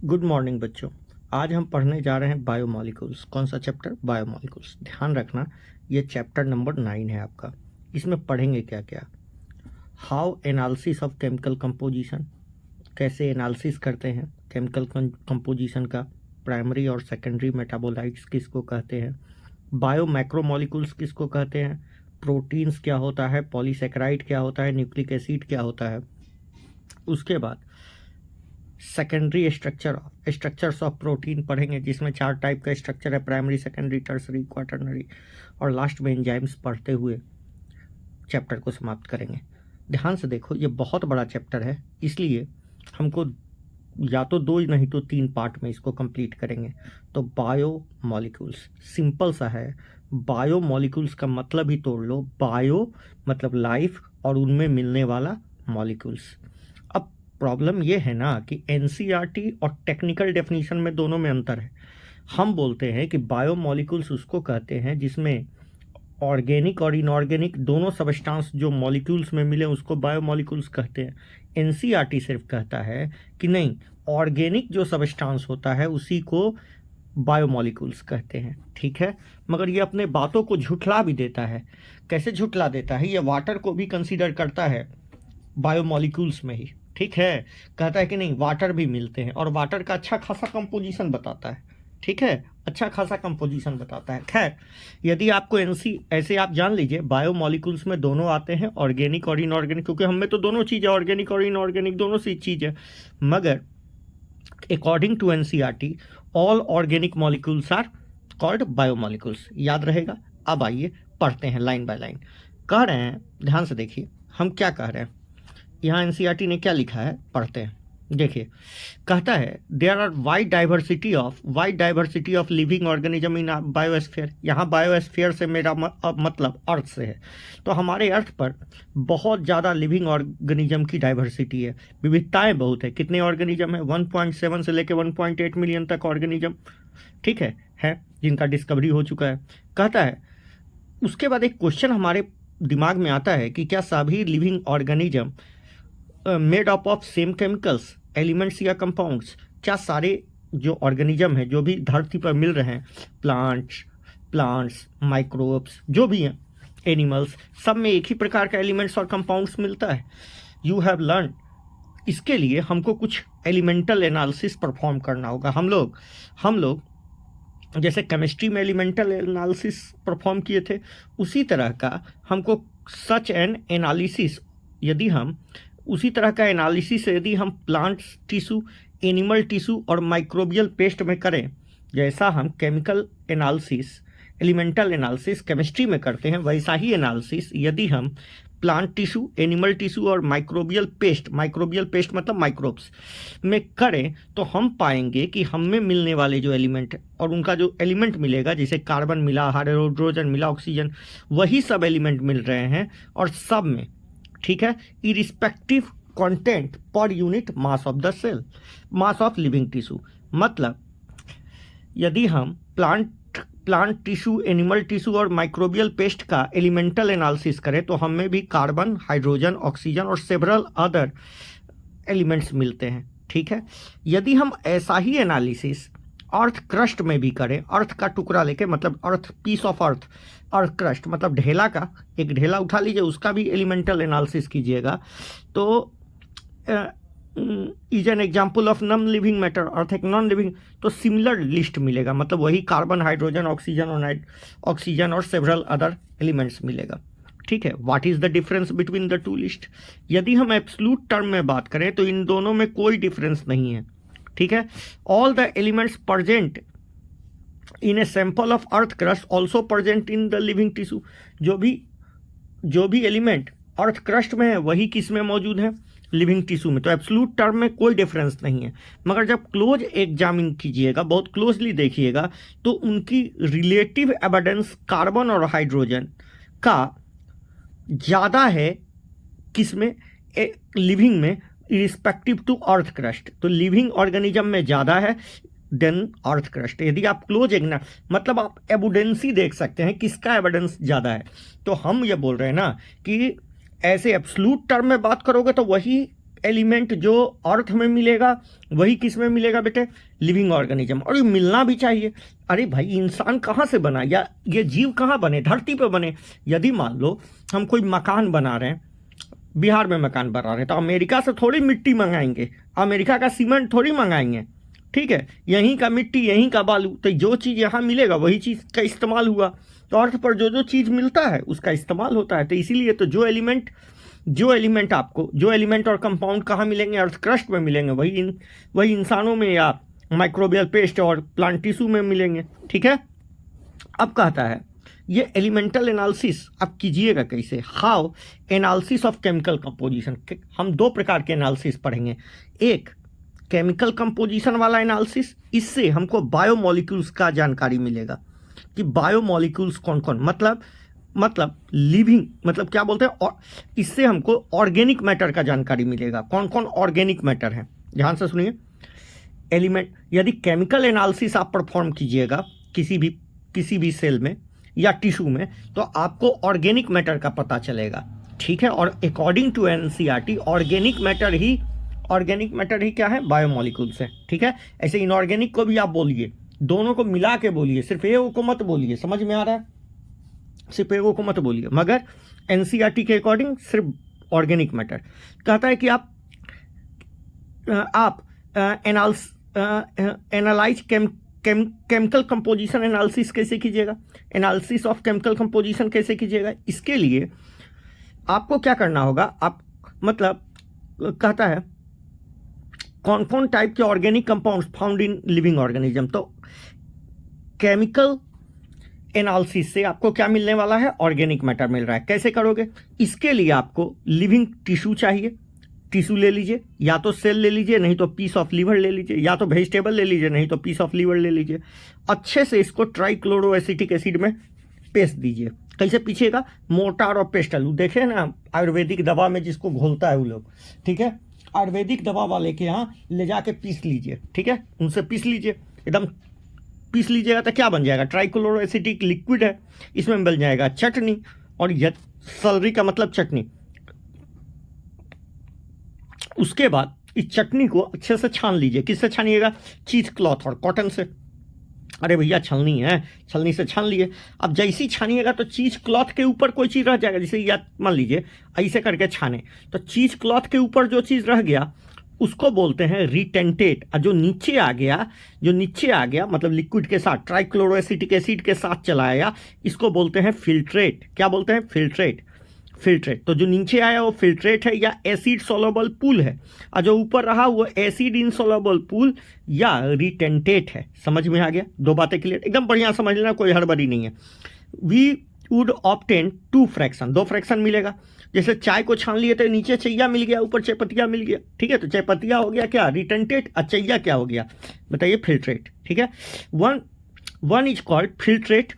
Good morning बच्चों। आज हम पढ़ने जा रहे हैं बायोमॉलिक्यूल्स। कौन सा चैप्टर? बायोमॉलिक्यूल्स। ध्यान रखना, ये चैप्टर नंबर 9 है आपका। इसमें पढ़ेंगे क्या क्या? How analysis of chemical composition, कैसे एनालिसिस करते हैं केमिकल कंपोजिशन का। प्राइमरी और सेकेंडरी मेटाबोलाइट्स किसको कहते हैं। बायो मैक्रोमॉलिक्यूल्स किसको कहते हैं। प्रोटीन्स क्या होता है, पॉलीसेकेराइड क्या होता है, न्यूक्लिक एसिड क्या होता है। उसके बाद सेकेंडरी स्ट्रक्चर्स ऑफ प्रोटीन पढ़ेंगे, जिसमें 4 टाइप का स्ट्रक्चर है: प्राइमरी, सेकेंडरी, टर्सरी, क्वाटरनरी। और लास्ट में एंजाइम्स पढ़ते हुए चैप्टर को समाप्त करेंगे। ध्यान से देखो, ये बहुत बड़ा चैप्टर है, इसलिए हमको या तो 2 नहीं तो 3 पार्ट में इसको कंप्लीट करेंगे। तो बायो मॉलिक्यूल्स सिंपल सा है। बायो मॉलिक्यूल्स का मतलब ही तोड़ लो। बायो मतलब लाइफ और उनमें मिलने वाला मॉलिक्यूल्स। अब प्रॉब्लम ये है ना कि एनसीईआरटी और टेक्निकल डेफिनेशन में दोनों में अंतर है। हम बोलते हैं कि बायो मॉलिक्यूल्स उसको कहते हैं जिसमें ऑर्गेनिक और इनऑर्गेनिक दोनों सब्सटेंस जो मॉलिक्यूल्स में मिले उसको बायो मॉलिक्यूल्स कहते हैं। एनसीईआरटी सिर्फ कहता है कि नहीं, ऑर्गेनिक जो सब्सटेंस होता है उसी को बायो मॉलिक्यूल्स कहते हैं। ठीक है, मगर ये अपने बातों को झुठला भी देता है। कैसे झुठला देता है? ये वाटर को भी कंसीडर करता है बायो मॉलिक्यूल्स में ही। ठीक है, कहता है कि नहीं, वाटर भी मिलते हैं और वाटर का अच्छा खासा कंपोजिशन बताता है। ठीक है, अच्छा खासा कंपोजिशन बताता है। खैर, यदि आपको ऐसे आप जान लीजिए, बायो मॉलिक्यूल्स में दोनों आते हैं, ऑर्गेनिक और इनऑर्गेनिक, क्योंकि हम में तो दोनों चीज़ है, ऑर्गेनिक और इनऑर्गेनिक दोनों सी चीज़ है। मगर according to NCERT all organic molecules are called biomolecules. याद रहेगा। अब आइए पढ़ते हैं लाइन बाय लाइन। कह रहे हैं, ध्यान से देखिए हम क्या कह रहे हैं। यहाँ एनसीईआरटी ने क्या लिखा है, पढ़ते हैं। देखिए, कहता है there are wide diversity of living organism in biosphere. यहाँ बायोस्फीयर से मेरा मतलब अर्थ से है। तो हमारे अर्थ पर बहुत ज़्यादा लिविंग ऑर्गेनिज्म की डाइवर्सिटी है, विविधताएं बहुत है। कितने ऑर्गेनिज्म है? 1.7 से लेकर 1.8 मिलियन तक ऑर्गेनिज्म, ठीक है जिनका डिस्कवरी हो चुका है। कहता है, उसके बाद एक क्वेश्चन हमारे दिमाग में आता है कि क्या सभी living organism made up of same chemicals, elements या कंपाउंड्स। क्या सारे जो ऑर्गेनिज्म हैं जो भी धरती पर मिल रहे हैं, प्लांट्स, माइक्रोब्स, जो भी हैं, एनिमल्स, सब में एक ही प्रकार का एलिमेंट्स और कंपाउंड्स मिलता है? You have learn. इसके लिए हमको कुछ एलिमेंटल एनालिसिस परफॉर्म करना होगा। हम लोग जैसे केमिस्ट्री में एलिमेंटल एनालिसिस परफॉर्म किए थे, उसी तरह का हमको सच एन एनालिसिस, यदि हम उसी तरह का एनालिसिस यदि हम प्लांट्स टिश्यू, एनिमल टिश्यू और माइक्रोबियल पेस्ट में करें, जैसा हम chemical analysis, elemental analysis chemistry में करते हैं, वैसा ही एनालिसिस यदि हम प्लांट टिश्यू, एनिमल टिश्यू और माइक्रोबियल पेस्ट मतलब माइक्रोब्स में करें, तो हम पाएंगे कि हम में मिलने वाले जो एलिमेंट और उनका जो एलिमेंट मिलेगा, जैसे कार्बन मिला, हाइड्रोजन मिला, ऑक्सीजन, वही सब एलिमेंट मिल रहे हैं और सब में, ठीक है, irrespective content per unit mass of the cell, mass of living tissue. मतलब यदि हम प्लांट टिश्यू, एनिमल टिश्यू और माइक्रोबियल पेस्ट का एलिमेंटल एनालिसिस करें तो हमें भी कार्बन, हाइड्रोजन, ऑक्सीजन और सेवरल अदर एलिमेंट्स मिलते हैं। ठीक है, यदि हम ऐसा ही एनालिसिस अर्थ क्रस्ट में भी करें, अर्थ का टुकड़ा लेके, मतलब अर्थ, पीस ऑफ अर्थ क्रस्ट मतलब ढेला का, एक ढेला उठा लीजिए, उसका भी एलिमेंटल एनालिसिस कीजिएगा, तो is an example of non living matter, earth एक नॉन लिविंग, तो सिमिलर लिस्ट मिलेगा। मतलब वही कार्बन, हाइड्रोजन, ऑक्सीजन और सेवरल अदर एलिमेंट्स मिलेगा। ठीक है, what is the difference between the two list? यदि हम एब्सोल्यूट टर्म में बात करें तो इन दोनों में कोई डिफरेंस नहीं है। ठीक है, all the elements present in a sample of earth crust also present in the living tissue. जो भी एलिमेंट अर्थ क्रस्ट में है वही किस में मौजूद है? लिविंग टिश्यू में। तो एब्सोल्यूट टर्म में कोई डिफरेंस नहीं है, मगर जब क्लोज एग्जामिन कीजिएगा, बहुत क्लोजली देखिएगा, तो उनकी रिलेटिव एविडेंस कार्बन और हाइड्रोजन का ज़्यादा है किसमें? लिविंग में, रिस्पेक्टिव टू अर्थ क्रस्ट। तो लिविंग ऑर्गेनिज्म में ज़्यादा है देन अर्थ क्रस्ट। यदि आप क्लोज मतलब आप एविडेंस ही देख सकते हैं किसका एविडेंस ज़्यादा है। तो हम ये बोल रहे हैं ना कि ऐसे एब्सोल्यूट टर्म में बात करोगे तो वही एलिमेंट जो अर्थ में मिलेगा वही किस में मिलेगा बेटे, लिविंग ऑर्गेनिज्म। और ये मिलना भी चाहिए। अरे भाई इंसान कहाँ से बना या ये जीव कहाँ बने, धरती पे बने। यदि मान लो हम कोई मकान बना रहे हैं, बिहार में मकान बना रहे हैं, तो अमेरिका से थोड़ी मिट्टी मंगाएंगे, अमेरिका का सीमेंट थोड़ी मंगाएंगे, ठीक है, यहीं का मिट्टी यहीं का बालू। तो जो चीज़ यहाँ मिलेगा वही चीज़ का इस्तेमाल हुआ। तो अर्थ पर जो चीज़ मिलता है उसका इस्तेमाल होता है। तो इसीलिए तो जो एलिमेंट आपको, जो एलिमेंट और कंपाउंड कहाँ मिलेंगे, अर्थ क्रस्ट में मिलेंगे, वही इंसानों में या माइक्रोबियल पेस्ट और प्लांट टिश्यू में मिलेंगे, ठीक है। अब कहता है ये एलिमेंटल एनालिसिस आप कीजिएगा कैसे, how analysis of chemical composition. हम दो प्रकार के एनालिसिस पढ़ेंगे, एक केमिकल कंपोजिशन वाला एनालिसिस, इससे हमको बायोमोलिक्यूल्स का जानकारी मिलेगा कि बायोमोलिक्यूल्स कौन कौन, मतलब लिविंग, मतलब क्या बोलते हैं, और इससे हमको ऑर्गेनिक मैटर का जानकारी मिलेगा, कौन कौन ऑर्गेनिक मैटर है। ध्यान से सुनिए, एलिमेंट, यदि केमिकल एनालिसिस आप परफॉर्म कीजिएगा किसी भी सेल में या टिश्यू में, तो आपको ऑर्गेनिक मैटर का पता चलेगा, ठीक है। और according to NCERT organic matter ही क्या है, बायोमोलिक्यूल्स है, ठीक है। ऐसे इनऑर्गेनिक को भी आप बोलिए, दोनों को मिला के बोलिए, सिर्फ एगो को मत बोलिए, समझ में आ रहा है, सिर्फ एगो को मत बोलिए, मगर एनसीईआरटी के अकॉर्डिंग सिर्फ ऑर्गेनिक मैटर। कहता है कि आप एनालाइज केमिकल कंपोजिशन एनालिसिस कैसे कीजिएगा, एनालिसिस ऑफ केमिकल कंपोजिशन कैसे कीजिएगा। इसके लिए आपको क्या करना होगा, आप मतलब कहता है कौन कौन टाइप के organic compounds found in living organism. तो केमिकल एनालिसिस से आपको क्या मिलने वाला है, ऑर्गेनिक मैटर मिल रहा है। कैसे करोगे, इसके लिए आपको लिविंग टिश्यू चाहिए, टिश्यू ले लीजिए, या तो सेल ले लीजिए, नहीं तो पीस ऑफ लीवर ले लीजिए, या तो वेजिटेबल ले लीजिए, नहीं तो पीस ऑफ लीवर ले लीजिए। अच्छे से इसको ट्राइक्लोरोएसिटिक एसिड में पेस्ट दीजिए। कैसे पीछेगा, मोर्टार और पेस्टल, देखे ना आयुर्वेदिक दवा में जिसको घोलता है वो लोग, ठीक है, आयुर्वेदिक दवा वाले के यहाँ ले जाके पीस लीजिए, ठीक है, उनसे पीस लीजिए, एकदम पीस लीजिएगा तो क्या बन जाएगा, ट्राइक्लोरोएसिटिक लिक्विड है, इसमें बन जाएगा चटनी। और यह सलरी का मतलब चटनी। उसके बाद इस चटनी को अच्छे से छान लीजिए। किससे छानिएगा, चीज क्लॉथ और कॉटन से। अरे भैया छलनी है, छलनी से छान लिए। अब जैसी छानिएगा तो चीज क्लॉथ के ऊपर कोई चीज़ रह जाएगा, जैसे या मान लीजिए ऐसे करके छाने, तो चीज क्लॉथ के ऊपर जो चीज़ रह गया उसको बोलते हैं रिटेंटेट। और जो नीचे आ गया मतलब लिक्विड के साथ ट्राइक्लोरोएसिटिक एसिड के साथ चला आया, इसको बोलते हैं फिल्ट्रेट। क्या बोलते हैं, फिल्ट्रेट। तो जो नीचे आया वो फिल्ट्रेट है या एसिड सोलबल पूल है, और जो ऊपर रहा वो एसिड इनसोलबल पूल या रिटेंटेट है। समझ में आ गया, दो बातें क्लियर, एकदम बढ़िया समझ लेना, कोई हड़बड़ी नहीं है। We would obtain two fraction, दो फ्रैक्शन मिलेगा। जैसे चाय को छान लिए तो नीचे चैया मिल गया, ऊपर चायपत्तिया मिल गया, ठीक है, तो चायपत्तिया हो गया क्या, रिटेंटेट, और चैया क्या हो गया बताइए, फिल्ट्रेट, ठीक है। One is called filtrate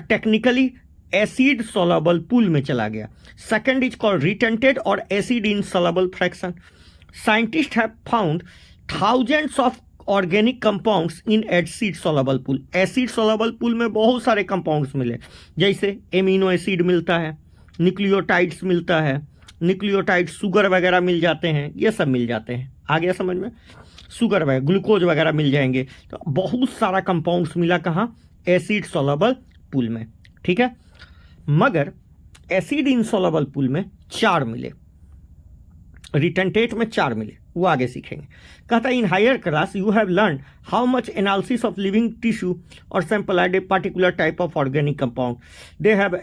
technically acid soluble pool में चला गया। सेकंड इज कॉल्ड रिटेंटेड और acid इनसोलबल fraction. Scientist have found thousands of organic compounds in acid soluble pool. Acid soluble pool में बहुत सारे कंपाउंड्स मिले, जैसे एमिनो एसिड मिलता है, न्यूक्लियोटाइड्स मिलता है, न्यूक्लियोटाइड शुगर वगैरह मिल जाते हैं, ये सब मिल जाते हैं। आ गया समझ में, शुगर वगैरह, ग्लूकोज वगैरह मिल जाएंगे। तो बहुत सारा कंपाउंड्स मिला कहाँ, एसिड सोलबल पूल में, ठीक है। मगर एसिड इनसोलबल पूल में 4 मिले, रिटेंटेट में 4 मिले, वो आगे सीखेंगे। कहता है in higher class you have learn how much analysis of living tissue और sample at a particular type of organic compound. They have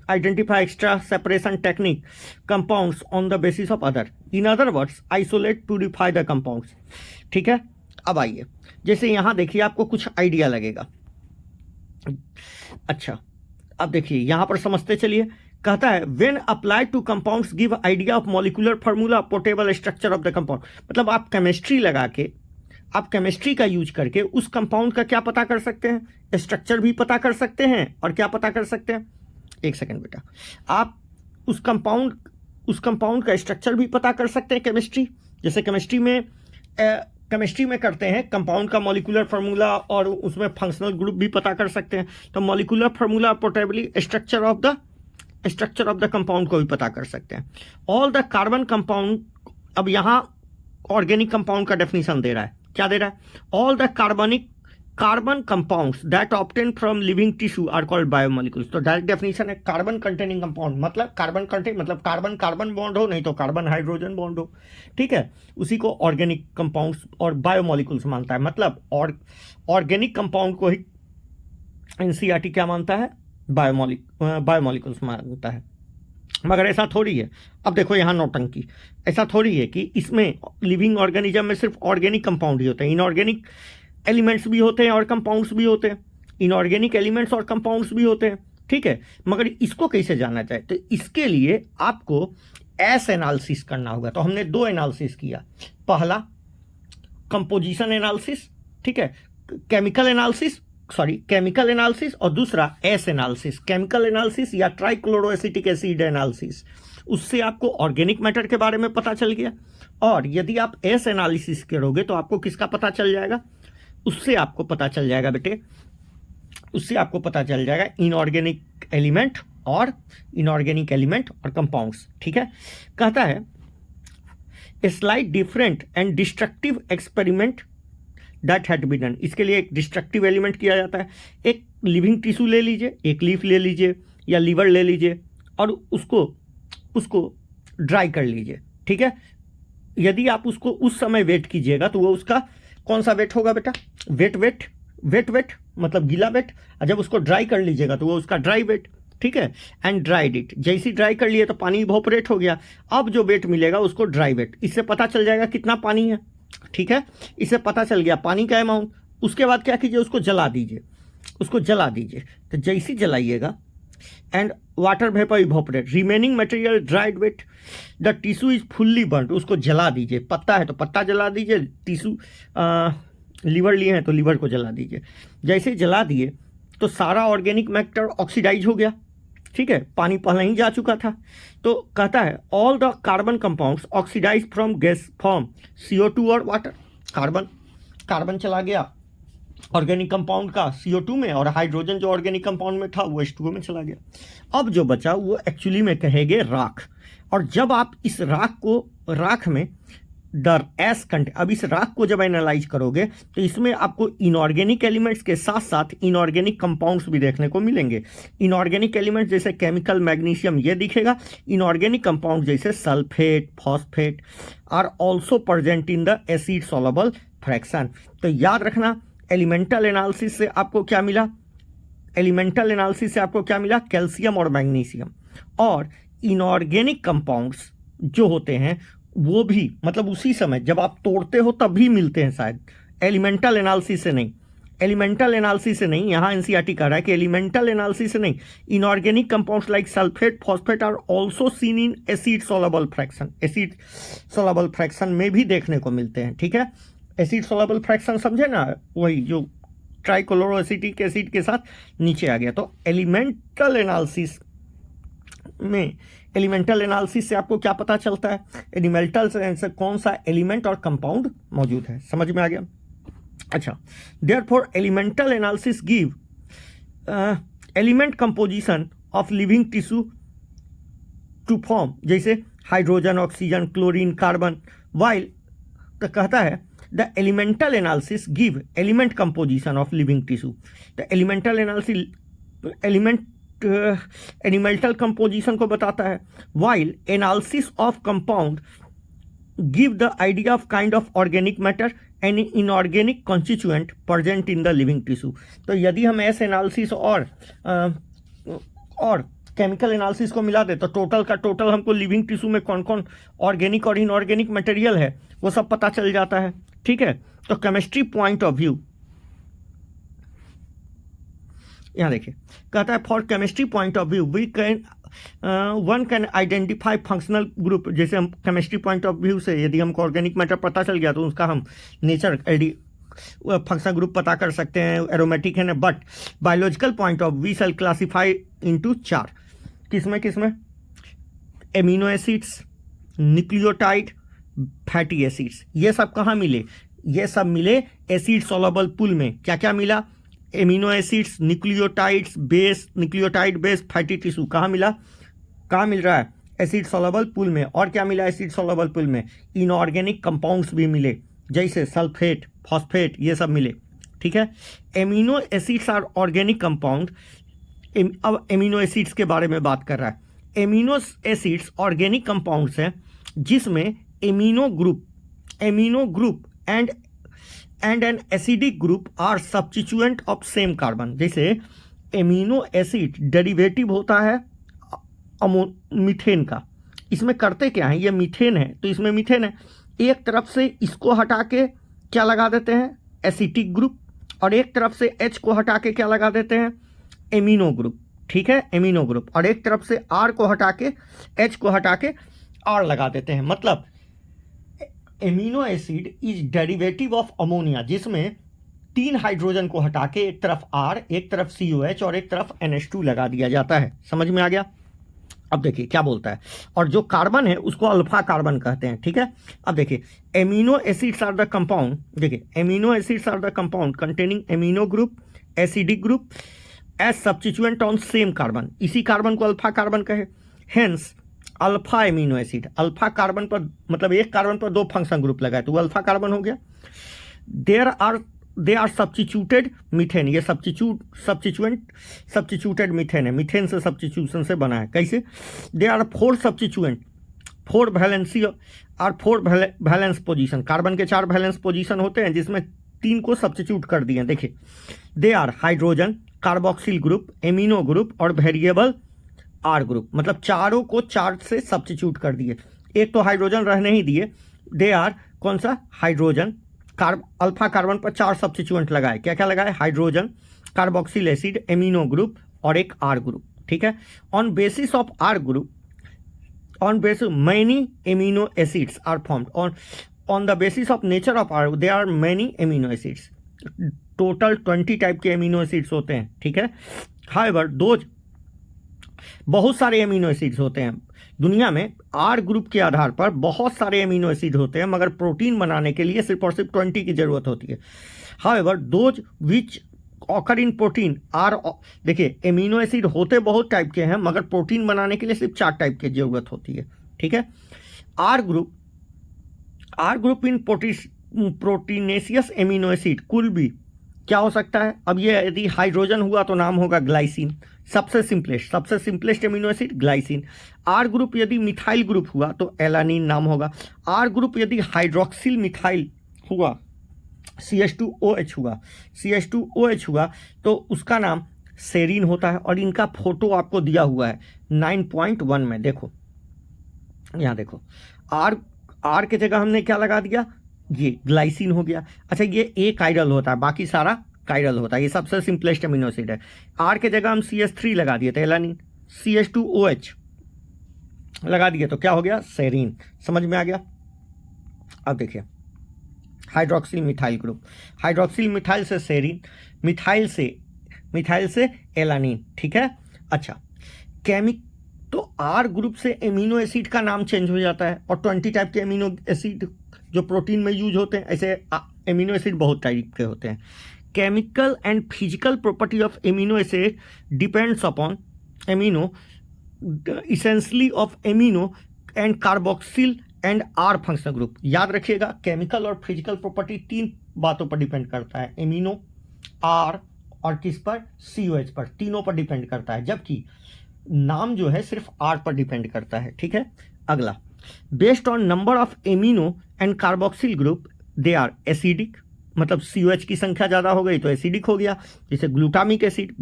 identify extra separation technique compounds on the basis of other, in other words isolate purify the compounds, ठीक है। अब आइए, जैसे यहाँ देखिए आपको कुछ आइडिया लगेगा। अच्छा अब देखिए यहाँ पर समझते चलिए। कहता है when applied two compounds give idea of molecular formula portable structure of the compound. मतलब आप केमिस्ट्री लगा के, आप केमिस्ट्री का यूज करके उस कंपाउंड का क्या पता कर सकते हैं, स्ट्रक्चर भी पता कर सकते हैं। और क्या पता कर सकते हैं, एक सेकेंड बेटा, आप उस कंपाउंड का स्ट्रक्चर भी पता कर सकते हैं केमिस्ट्री, जैसे केमिस्ट्री में करते हैं कंपाउंड का मॉलिक्यूलर फार्मूला और उसमें फंक्शनल ग्रुप भी पता कर सकते हैं। तो molecular formula probably structure of the structure of the compound को भी पता कर सकते हैं। ऑल द कार्बन कंपाउंड, अब यहाँ ऑर्गेनिक कंपाउंड का डेफिनेशन दे रहा है, क्या दे रहा है? All the carbon compounds that obtain from living tissue are called biomolecules. तो डायरेक्ट डेफिनेशन है कार्बन कंटेनिंग कंपाउंड, मतलब कार्बन कंटेन मतलब कार्बन कार्बन बॉन्ड हो, नहीं तो कार्बन हाइड्रोजन बॉन्ड हो, ठीक है, उसी को ऑर्गेनिक कंपाउंड्स और बायोमोलिक्यूल्स मानता है। मतलब ऑर्गेनिक कंपाउंड को ही एनसीईआरटी क्या मानता है? बायोमोलिक्यूल्स मानता है। मगर ऐसा थोड़ी है, अब देखो यहाँ नौटंकी, ऐसा थोड़ी है कि इसमें लिविंग ऑर्गेनिज्म में सिर्फ ऑर्गेनिक कंपाउंड ही होते हैं, इनऑर्गेनिक एलिमेंट्स भी होते हैं और कंपाउंड्स भी होते हैं, इनऑर्गेनिक एलिमेंट्स और कंपाउंड्स भी होते हैं, ठीक है। मगर इसको कैसे जाना जाए? तो इसके लिए आपको एस एनालिसिस करना होगा। तो हमने दो एनालिसिस किया, पहला कंपोजिशन एनालिसिस, ठीक है, केमिकल एनालिसिस, और दूसरा एस एनालिसिस, केमिकल एनालिसिस या ट्राइक्लोरोएसिटिक एसिड एनालिसिस। उससे आपको ऑर्गेनिक मैटर के बारे में पता चल गया। और यदि आप एस एनालिसिस करोगे तो आपको किसका पता चल जाएगा? उससे आपको पता चल जाएगा बेटे, उससे आपको पता चल जाएगा इनऑर्गेनिक एलिमेंट और कंपाउंड्स, ठीक है। कहता है a slight different and destructive experiment that had been done. इसके लिए एक डिस्ट्रक्टिव एलिमेंट किया जाता है। एक लिविंग टिश्यू ले लीजिए, एक लीफ ले लीजिए या लीवर ले लीजिए और उसको ड्राई कर लीजिए, ठीक है। यदि आप उसको उस समय वेट कीजिएगा तो वो उसका कौन सा वेट होगा बेटा? वेट मतलब गीला वेट। और जब उसको ड्राई कर लीजिएगा तो वो उसका ड्राई वेट, ठीक है। एंड ड्राइड इट, जैसे ड्राई कर लिए तो पानी इवोपरेट हो गया, अब जो वेट मिलेगा उसको ड्राई वेट। इससे पता चल जाएगा कितना पानी है, ठीक है। इससे पता चल गया पानी का अमाउंट। उसके बाद क्या कीजिए? उसको जला दीजिए। तो जैसे जलाइएगा and water vapour evaporate, remaining material dried weight, the tissue is fully burned. उसको जला दीजिए। पत्ता है तो पत्ता जला दीजिए, टिश्यू लीवर लिए हैं तो लीवर को जला दीजिए। जैसे जला दिए तो सारा ऑर्गेनिक मैटर ऑक्सीडाइज हो गया, ठीक है, पानी पहले ही जा चुका था। तो कहता है all the carbon compounds oxidise from gas form CO2 और वाटर। कार्बन चला गया ऑर्गेनिक कंपाउंड का CO2 में, और हाइड्रोजन जो ऑर्गेनिक कंपाउंड में था वो H2O में चला गया। अब जो बचा वो एक्चुअली में कहेंगे राख। और जब आप इस राख में अब इस राख को जब एनालाइज करोगे तो इसमें आपको इनऑर्गेनिक एलिमेंट्स के साथ साथ इनऑर्गेनिक कंपाउंड्स भी देखने को मिलेंगे। इनऑर्गेनिक एलिमेंट्स जैसे केमिकल मैग्नीशियम ये दिखेगा, इनऑर्गेनिक कंपाउंड जैसे sulphate, phosphate are also present in the acid soluble fraction. तो याद रखना एलिमेंटल एनालिसिस से आपको क्या मिला? कैल्शियम और मैग्नीशियम। और इनऑर्गेनिक कंपाउंड्स जो होते हैं वो भी मतलब उसी समय जब आप तोड़ते हो तब भी मिलते हैं शायद, एलिमेंटल एनालिसिस से नहीं। यहाँ एनसीईआरटी कह रहा है कि एलिमेंटल एनालिसिस से नहीं, inorganic compounds like sulphate, phosphate are also seen in acid soluble fraction में भी देखने को मिलते हैं, ठीक है। एसिड सॉल्युबल फ्रैक्शन समझे ना, वही जो ट्राइक्लोरोएसिटिक एसिड के साथ नीचे आ गया। तो एलिमेंटल एनालिसिस से आपको क्या पता चलता है? एलिमेंटल से कौन सा एलिमेंट और कंपाउंड मौजूद है, समझ में आ गया। अच्छा, therefore elemental analysis give element composition of living tissue to form, जैसे hydrogen, oxygen, chlorine, carbon. While तो कहता है the elemental analysis give element composition of living tissue. तो एलिमेंटल एनालिसिस एनिमेंटल कंपोजिशन को बताता है, while analysis of compound give the idea of kind of organic matter and inorganic constituent present in the living tissue. तो यदि हम एस analysis और chemical analysis को मिला दे तो टोटल का टोटल हमको लिविंग टिश्यू में कौन कौन ऑर्गेनिक और इनऑर्गेनिक मटेरियल है वो सब पता चल जाता है, ठीक है। तो केमिस्ट्री पॉइंट ऑफ व्यू, यहाँ देखिए, कहता है for chemistry point of view one can identify functional group. जैसे हम केमिस्ट्री पॉइंट ऑफ व्यू से यदि हमको ऑर्गेनिक मैटर पता चल गया तो उसका हम नेचर फंक्शनल ग्रुप पता कर सकते हैं, एरोमेटिक है ना। But biological point of we shall classify into 4। किसमें? Amino acids, nucleotide, fatty acids. ये सब कहाँ मिले? ये सब मिले एसिड सॉल्युबल पूल में। क्या क्या मिला? Amino acids, nucleotide base, fatty tissue. कहाँ मिला? कहाँ मिल रहा है? एसिड सॉल्युबल पूल में। और क्या मिला एसिड सॉल्युबल पूल में? इनऑर्गेनिक कंपाउंड्स भी मिले, जैसे सल्फेट, फॉस्फेट, ये सब मिले। ठीक है। Amino acids are organic compound. अब एमिनो एसिड्स के बारे में बात कर रहा है। एमिनो एसिड्स ऑर्गेनिक कंपाउंड्स हैं जिसमें amino group and an acidic group are substituent of same carbon. जैसे एमिनो एसिड डेरिवेटिव होता है मीथेन का। इसमें करते क्या है? ये मीथेन है तो इसमें मीथेन है, एक तरफ से इसको हटा के क्या लगा देते हैं? एसिटिक ग्रुप, और एक तरफ से H को हटा के क्या लगा देते हैं? Amino group. ठीक है, एमिनो ग्रुप। और एक तरफ से R को हटा के, H को हटा के R लगा देते हैं। मतलब amino acid is derivative of ammonia, जिसमें 3 हाइड्रोजन को हटा के एक तरफ R, एक तरफ COH और एक तरफ NH2 लगा दिया जाता है। समझ में आ गया? अब देखिए क्या बोलता है। और जो कार्बन है उसको अल्फा कार्बन कहते हैं। ठीक है। अब देखिए amino acids are the compound, देखिए amino acids are the compound containing amino group, acidic group as substituent on same carbon. इसी कार्बन को अल्फा कार्बन कहे। Hence alpha amino acid, alpha carbon पर मतलब एक कार्बन पर 2 फंक्शन ग्रुप लगा है तो वो अल्फा कार्बन हो गया। दे आर सब्स्टिट्यूटेड मीथेन, ये सब्स्टिट्यूटेड मीथेन है, मीथेन से सब्स्टिट्यूशन से बना है। कैसे? दे आर 4 सब्स्टिट्यूएंट, 4 वैलेंसी और 4 वैलेंस पोजीशन। कार्बन के 4 वैलेंस पोजीशन होते हैं जिसमें 3 को सब्स्टिट्यूट कर दिए। देखिए they are hydrogen, carboxyl group, amino group और वेरिएबल R ग्रुप। मतलब चारों को 4 से सब्स्टिट्यूट कर दिए, एक तो हाइड्रोजन रहने ही दिए। दे आर कौन सा? हाइड्रोजन, अल्फा कार्बन पर 4 सब्स्टिट्यूएंट लगाए। क्या क्या लगाए? Hydrogen, carboxyl acid, amino group और एक R ग्रुप। ठीक है। On basis of R group, on basis many amino acids are formed. On the basis of nature of R they are many amino acids. Total 20 type के एमिनो एसिड्स होते हैं। ठीक है। हाउएवर दोज, बहुत सारे एमिनो एसिड्स होते हैं दुनिया में। R ग्रुप के आधार पर बहुत सारे एमिनो एसिड होते हैं, मगर प्रोटीन बनाने के लिए सिर्फ और सिर्फ 20 की जरूरत होती है। However those which occur in protein are, देखिए एमिनो एसिड होते बहुत टाइप के हैं मगर प्रोटीन बनाने के लिए सिर्फ 4 टाइप की जरूरत होती है। ठीक है। R group in proteinaceous amino acid कुल भी क्या हो सकता है? अब ये यदि हाइड्रोजन हुआ तो नाम होगा ग्लाइसिन, सबसे simplest amino acid glycine. R group यदि मिथाइल ग्रुप हुआ तो एलानिन नाम होगा। R ग्रुप यदि हाइड्रोक्सिल मिथाइल हुआ, CH2OH हुआ तो उसका नाम सेरीन होता है। और इनका फोटो आपको दिया हुआ है 9.1 में। देखो यहाँ देखो, R के जगह हमने क्या लगा दिया? ये ग्लाइसिन हो गया। अच्छा ये एक कायरल होता है, बाकी सारा कायरल होता है। ये सबसे सिंपलेस्ट अमीनो एसिड है। R के जगह हम CH3 लगा दिए थे एलानिन, CH2OH लगा दिए तो क्या हो गया? सेरीन। समझ में आ गया? अब देखिए hydroxyl methyl group, hydroxyl methyl से सेरीन, मिथाइल से एलानिन। ठीक है। अच्छा तो R ग्रुप से एमिनो एसिड का नाम चेंज हो जाता है। और 20 टाइप के एमिनो एसिड जो प्रोटीन में यूज होते हैं, ऐसे एमिनो एसिड बहुत टाइप के होते हैं। Chemical and physical property of amino acid depends upon amino essentially of amino and carboxyl and R functional group. याद रखिएगा केमिकल और फिजिकल प्रॉपर्टी 3 बातों पर डिपेंड करता है, एमिनो, R और किस पर? COH पर। तीनों पर डिपेंड करता है, जबकि नाम जो है सिर्फ R पर डिपेंड करता है। ठीक है। अगला, based on number of amino and carboxyl group they are acidic, मतलब COH की संख्या ज़्यादा हो गई तो एसिडिक हो गया। जैसे ग्लूटामिक एसिड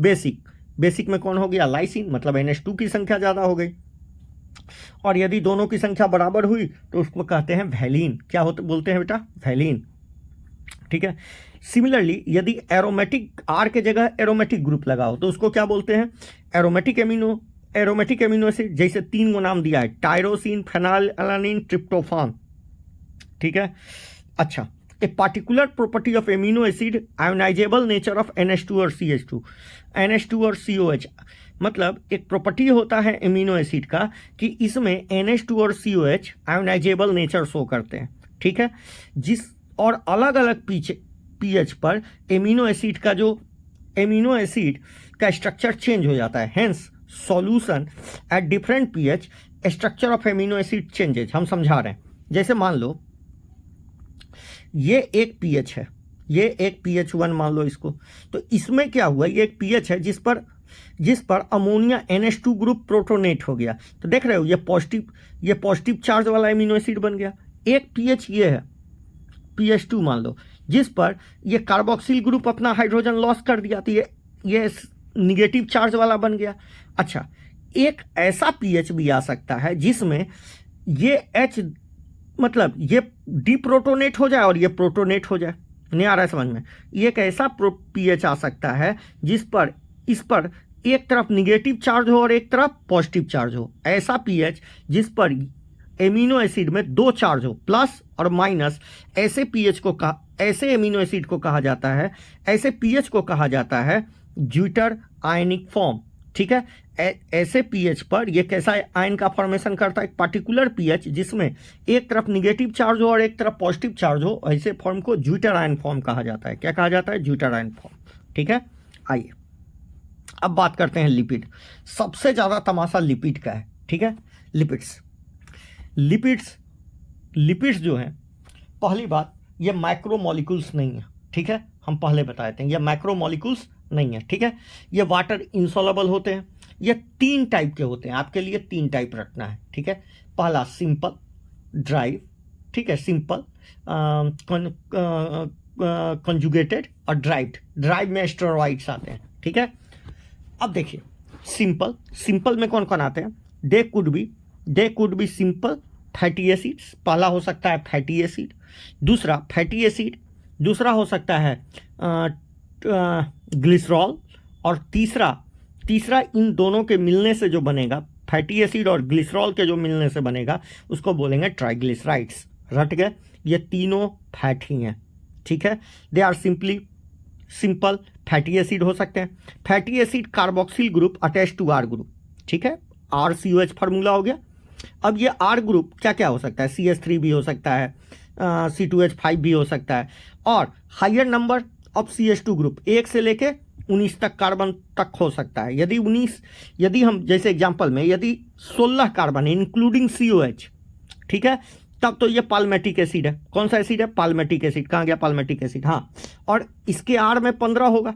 बेसिक में कौन हो गया? लाइसिन, मतलब NH2 की संख्या ज़्यादा हो गई। और यदि दोनों की संख्या बराबर हुई तो उसको कहते हैं वैलीन। क्या बोलते हैं बेटा? वैलीन। ठीक है। सिमिलरली यदि एरोमेटिक R के जगह एरोमेटिक ग्रुप लगा हो तो उसको क्या बोलते हैं? Aromatic amino acid. जैसे 3 को नाम दिया है, टायरोसिन, फेनाइलएलानिन, ट्रिप्टोफान। ठीक है। अच्छा, a particular property of amino acid ionisable nature of NH2 और CH2, NH2 और COH। मतलब एक प्रॉपर्टी होता है एमिनो एसिड का कि इसमें NH2 और COH आयोनाइजेबल नेचर शो करते हैं। ठीक है। और अलग अलग pH पर एमिनो एसिड का स्ट्रक्चर चेंज हो जाता है। Hence solution at different pH structure of amino acid changes. हम समझा रहे हैं, जैसे मान लो ये एक पीएच है, ये एक पीएच 1 मान लो इसको, तो इसमें क्या हुआ, ये एक पीएच है जिस पर अमोनिया NH2 ग्रुप प्रोटोनेट हो गया। तो देख रहे हो ये पॉजिटिव चार्ज वाला एमिनो एसिड बन गया। एक पीएच ये है pH2 मान लो, जिस पर ये कार्बोक्सिल ग्रुप अपना हाइड्रोजन लॉस कर दिया, तो ये निगेटिव चार्ज वाला बन गया। अच्छा, एक ऐसा पीएच भी आ सकता है जिसमें ये H मतलब ये डीप्रोटोनेट हो जाए और ये प्रोटोनेट हो जाए। नहीं आ रहा है समझ में? ये एक ऐसा पीएच आ सकता है इस पर एक तरफ निगेटिव चार्ज हो और एक तरफ पॉजिटिव चार्ज हो। ऐसा पीएच जिस पर एमिनो एसिड में दो चार्ज हो, प्लस और माइनस, ऐसे पीएच को ऐसे एमिनो एसिड को कहा जाता है, ऐसे पीएच को कहा जाता है ज्विटर आयनिक फॉर्म। ठीक है, ऐसे पीएच पर ये कैसा आयन का फॉर्मेशन करता है, एक पर्टिकुलर पीएच जिसमें एक तरफ निगेटिव चार्ज हो और एक तरफ पॉजिटिव चार्ज हो, ऐसे फॉर्म को ज्विटर आयन फॉर्म कहा जाता है। क्या कहा जाता है? Zwitter ion form. ठीक है, आइए अब बात करते हैं लिपिड। सबसे ज़्यादा तमाशा लिपिड का है। ठीक है, लिपिड्स जो हैं, पहली बात, ये माइक्रोमोलिक्यूल्स नहीं है। ठीक है, हम पहले बता देते हैं ये माइक्रोमोलिक्यूल्स नहीं है। ठीक है, ये वाटर इंसॉल्युबल होते हैं। ये 3 टाइप के होते हैं, आपके लिए 3 टाइप रखना है। ठीक है, पहला सिंपल ड्राइव, ठीक है, सिंपल कंजुगेटेड और ड्राइव में स्टेरॉइड्स आते हैं। ठीक है, अब देखिए सिंपल में कौन कौन आते हैं? They could be simple fatty acids. पहला हो सकता है फैटी एसिड, दूसरा फैटी एसिड, दूसरा हो सकता है ग्लिसरॉल, और तीसरा इन दोनों के मिलने से जो बनेगा, फैटी एसिड और ग्लिसरॉल के जो मिलने से बनेगा, उसको बोलेंगे ट्राइग्लिसराइड्स। रट गए? ये तीनों फैट ही हैं। ठीक है, they are simple fatty acid हो सकते हैं। Fatty acid carboxyl group attach to R group. ठीक है, RCOH फार्मूला हो गया। अब ये R ग्रुप क्या क्या हो सकता है? CH3 भी हो सकता है, C2H5 भी हो सकता है, और higher number of CH2 group 1 से लेके 19 तक कार्बन तक हो सकता है। यदि हम जैसे एग्जांपल में यदि 16 कार्बन है इंक्लूडिंग COH, ठीक है, तब तो ये पाल्मेटिक एसिड है। कौन सा एसिड है? Palmitic acid. कहाँ गया पाल्मेटिक एसिड? हाँ, और इसके R में 15 होगा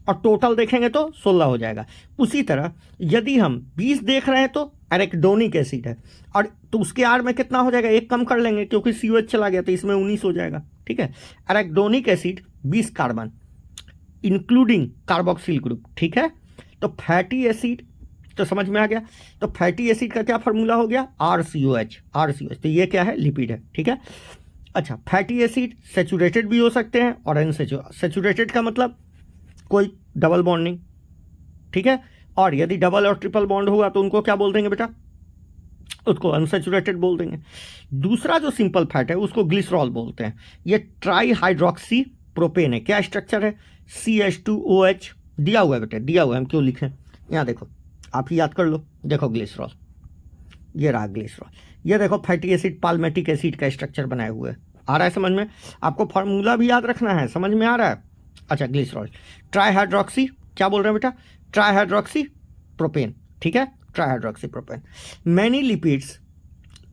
और टोटल देखेंगे तो 16 हो जाएगा। उसी तरह यदि हम 20 देख रहे हैं तो एरेकिडोनिक एसिड है, और तो उसके R में कितना हो जाएगा? 1 कम कर लेंगे क्योंकि COH चला गया, तो इसमें 19 हो जाएगा। ठीक है, arachidonic acid 20 carbon including carboxyl group. ठीक है, तो फैटी एसिड तो समझ में आ गया। तो फैटी एसिड का क्या फार्मूला हो गया? RCOH। तो ये क्या है? लिपिड है। ठीक है, अच्छा, फैटी एसिड सेचुरेटेड भी हो सकते हैं और अनसेचुरेटेड का मतलब कोई डबल बॉन्ड नहीं। ठीक है, और यदि डबल और ट्रिपल बॉन्ड हुआ तो उनको क्या बोल देंगे बेटा? उसको अनसेचुरेटेड बोल देंगे। दूसरा जो सिंपल फैट है उसको ग्लिसरॉल बोलते हैं। ये ट्राई हाइड्रोक्सी प्रोपेन है। क्या स्ट्रक्चर है? CH2OH दिया हुआ है बेटे, दिया हुआ है, हम क्यों लिखें? यहाँ देखो, आप ही याद कर लो। देखो ग्लिसरॉल, ये रहा ग्लिसरॉल। ये देखो फैटी एसिड पाल्मेटिक एसिड का स्ट्रक्चर बनाए हुए। आ रहा है समझ में? आपको फार्मूला भी याद रखना है, समझ में आ रहा है? अच्छा, ग्लिसरॉल ट्राई हाइड्रोक्सी, क्या बोल रहे हैं बेटा? Try hydroxy propane. ठीक है, try hydroxy propane. Many lipids,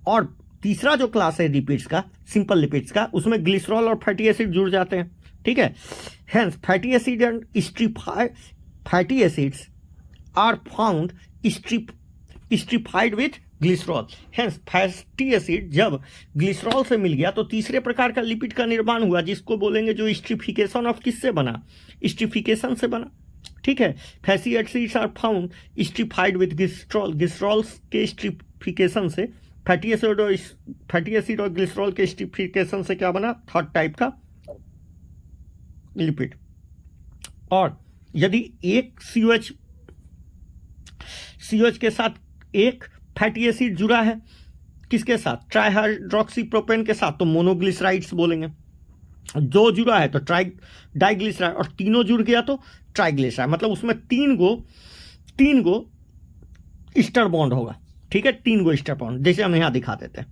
और तीसरा जो क्लास है लिपिड्स का, सिंपल लिपिड्स का, उसमें ग्लिसरॉल और फैटी एसिड जुड़ जाते हैं। ठीक है, hence fatty acid and fatty acids are found esterified with glycerol. Hence fatty acid जब ग्लिसरॉल से मिल गया तो तीसरे प्रकार का लिपिड का निर्माण हुआ, जिसको बोलेंगे जो स्ट्रिफिकेशन ऑफ किससे बना? स्ट्रिफिकेशन से बना। ठीक है, fatty acids are found esterified with glycerol के स्ट्रिफिकेशन से फैटी एसिड और ग्लिसरॉल के स्ट्रिफिकेशन से क्या बना? थर्ड टाइप का लिपिड। और यदि एक COH के साथ एक फैटी एसिड जुड़ा है, किसके साथ? ट्राइहाइड्रोक्सीप्रोपेन के साथ, तो मोनोग्लिसराइड्स बोलेंगे। जो जुड़ा है तो डाइग्लिसराइड, और तीनों जुड़ गया तो ट्राइग्लिसराइड। मतलब उसमें तीन गो ईस्टर बॉन्ड होगा। ठीक है, 3 गो ईस्टर बॉन्ड। जैसे हम यहाँ दिखा देते हैं,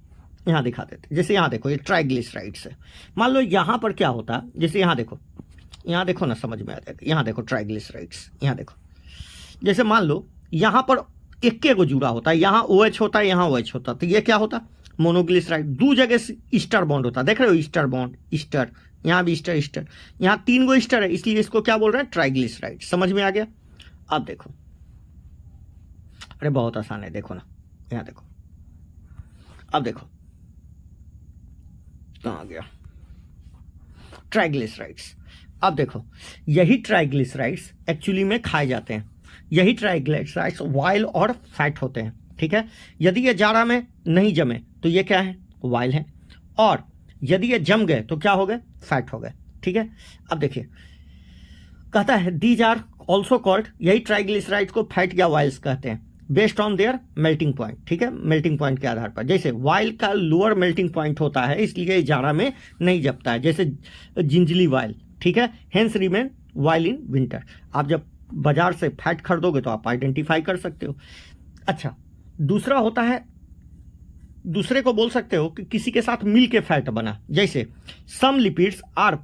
जैसे यहाँ देखो, ये ट्राइग्लिसराइड्स है। मान लो यहाँ पर क्या होता है, जैसे यहाँ देखो ना, समझ में आ जाएगा। यहाँ देखो ट्राइग्लिसराइड्स, यहाँ देखो, जैसे मान लो यहाँ पर एक को जुड़ा होता है, यहाँ OH होता है, यहाँ OH होता है, तो ये क्या होता है मोनोग्लिसराइड। दो जगह से ईस्टर बॉन्ड होता है, देख रहे हो ईस्टर बॉन्ड, ईस्टर, यहाँ भी ईस्टर ईस्टर, यहाँ 3 गो ईस्टर है, इसलिए इसको क्या बोल रहे हैं ट्राइग्लिसराइड। समझ में आ गया। अब देखो, अरे बहुत आसान है, देखो ना, यहाँ देखो, अब देखो कहाँ आ गया ट्राइग्लिसराइड्स। अब देखो यही ट्राइग्लिसराइड्स एक्चुअली में खाए जाते हैं, यही ट्राइग्लिसराइड्स वाइल और फैट होते हैं, ठीक है। यदि ये जाड़ा में नहीं जमे तो ये क्या है वाइल है, और यदि ये जम गए तो क्या हो गए फैट हो गए, ठीक है। अब देखिए कहता है दीज आर ऑल्सो कॉल्ड, यही ट्राइग्लिसराइड्स को फैट या वाइल्स कहते हैं, based on their melting point, ठीक है, मेल्टिंग पॉइंट के आधार पर। जैसे वाइल का लोअर मेल्टिंग पॉइंट होता है इसलिए जाड़ा में नहीं जमता है, जैसे जिंजली वाइल, ठीक है, hence remain while in winter. आप जब बाजार से फैट खरीदोगे तो आप आइडेंटिफाई कर सकते हो। अच्छा, दूसरा होता है, दूसरे को बोल सकते हो कि किसी के साथ मिल के फैट बना, जैसे some lipids are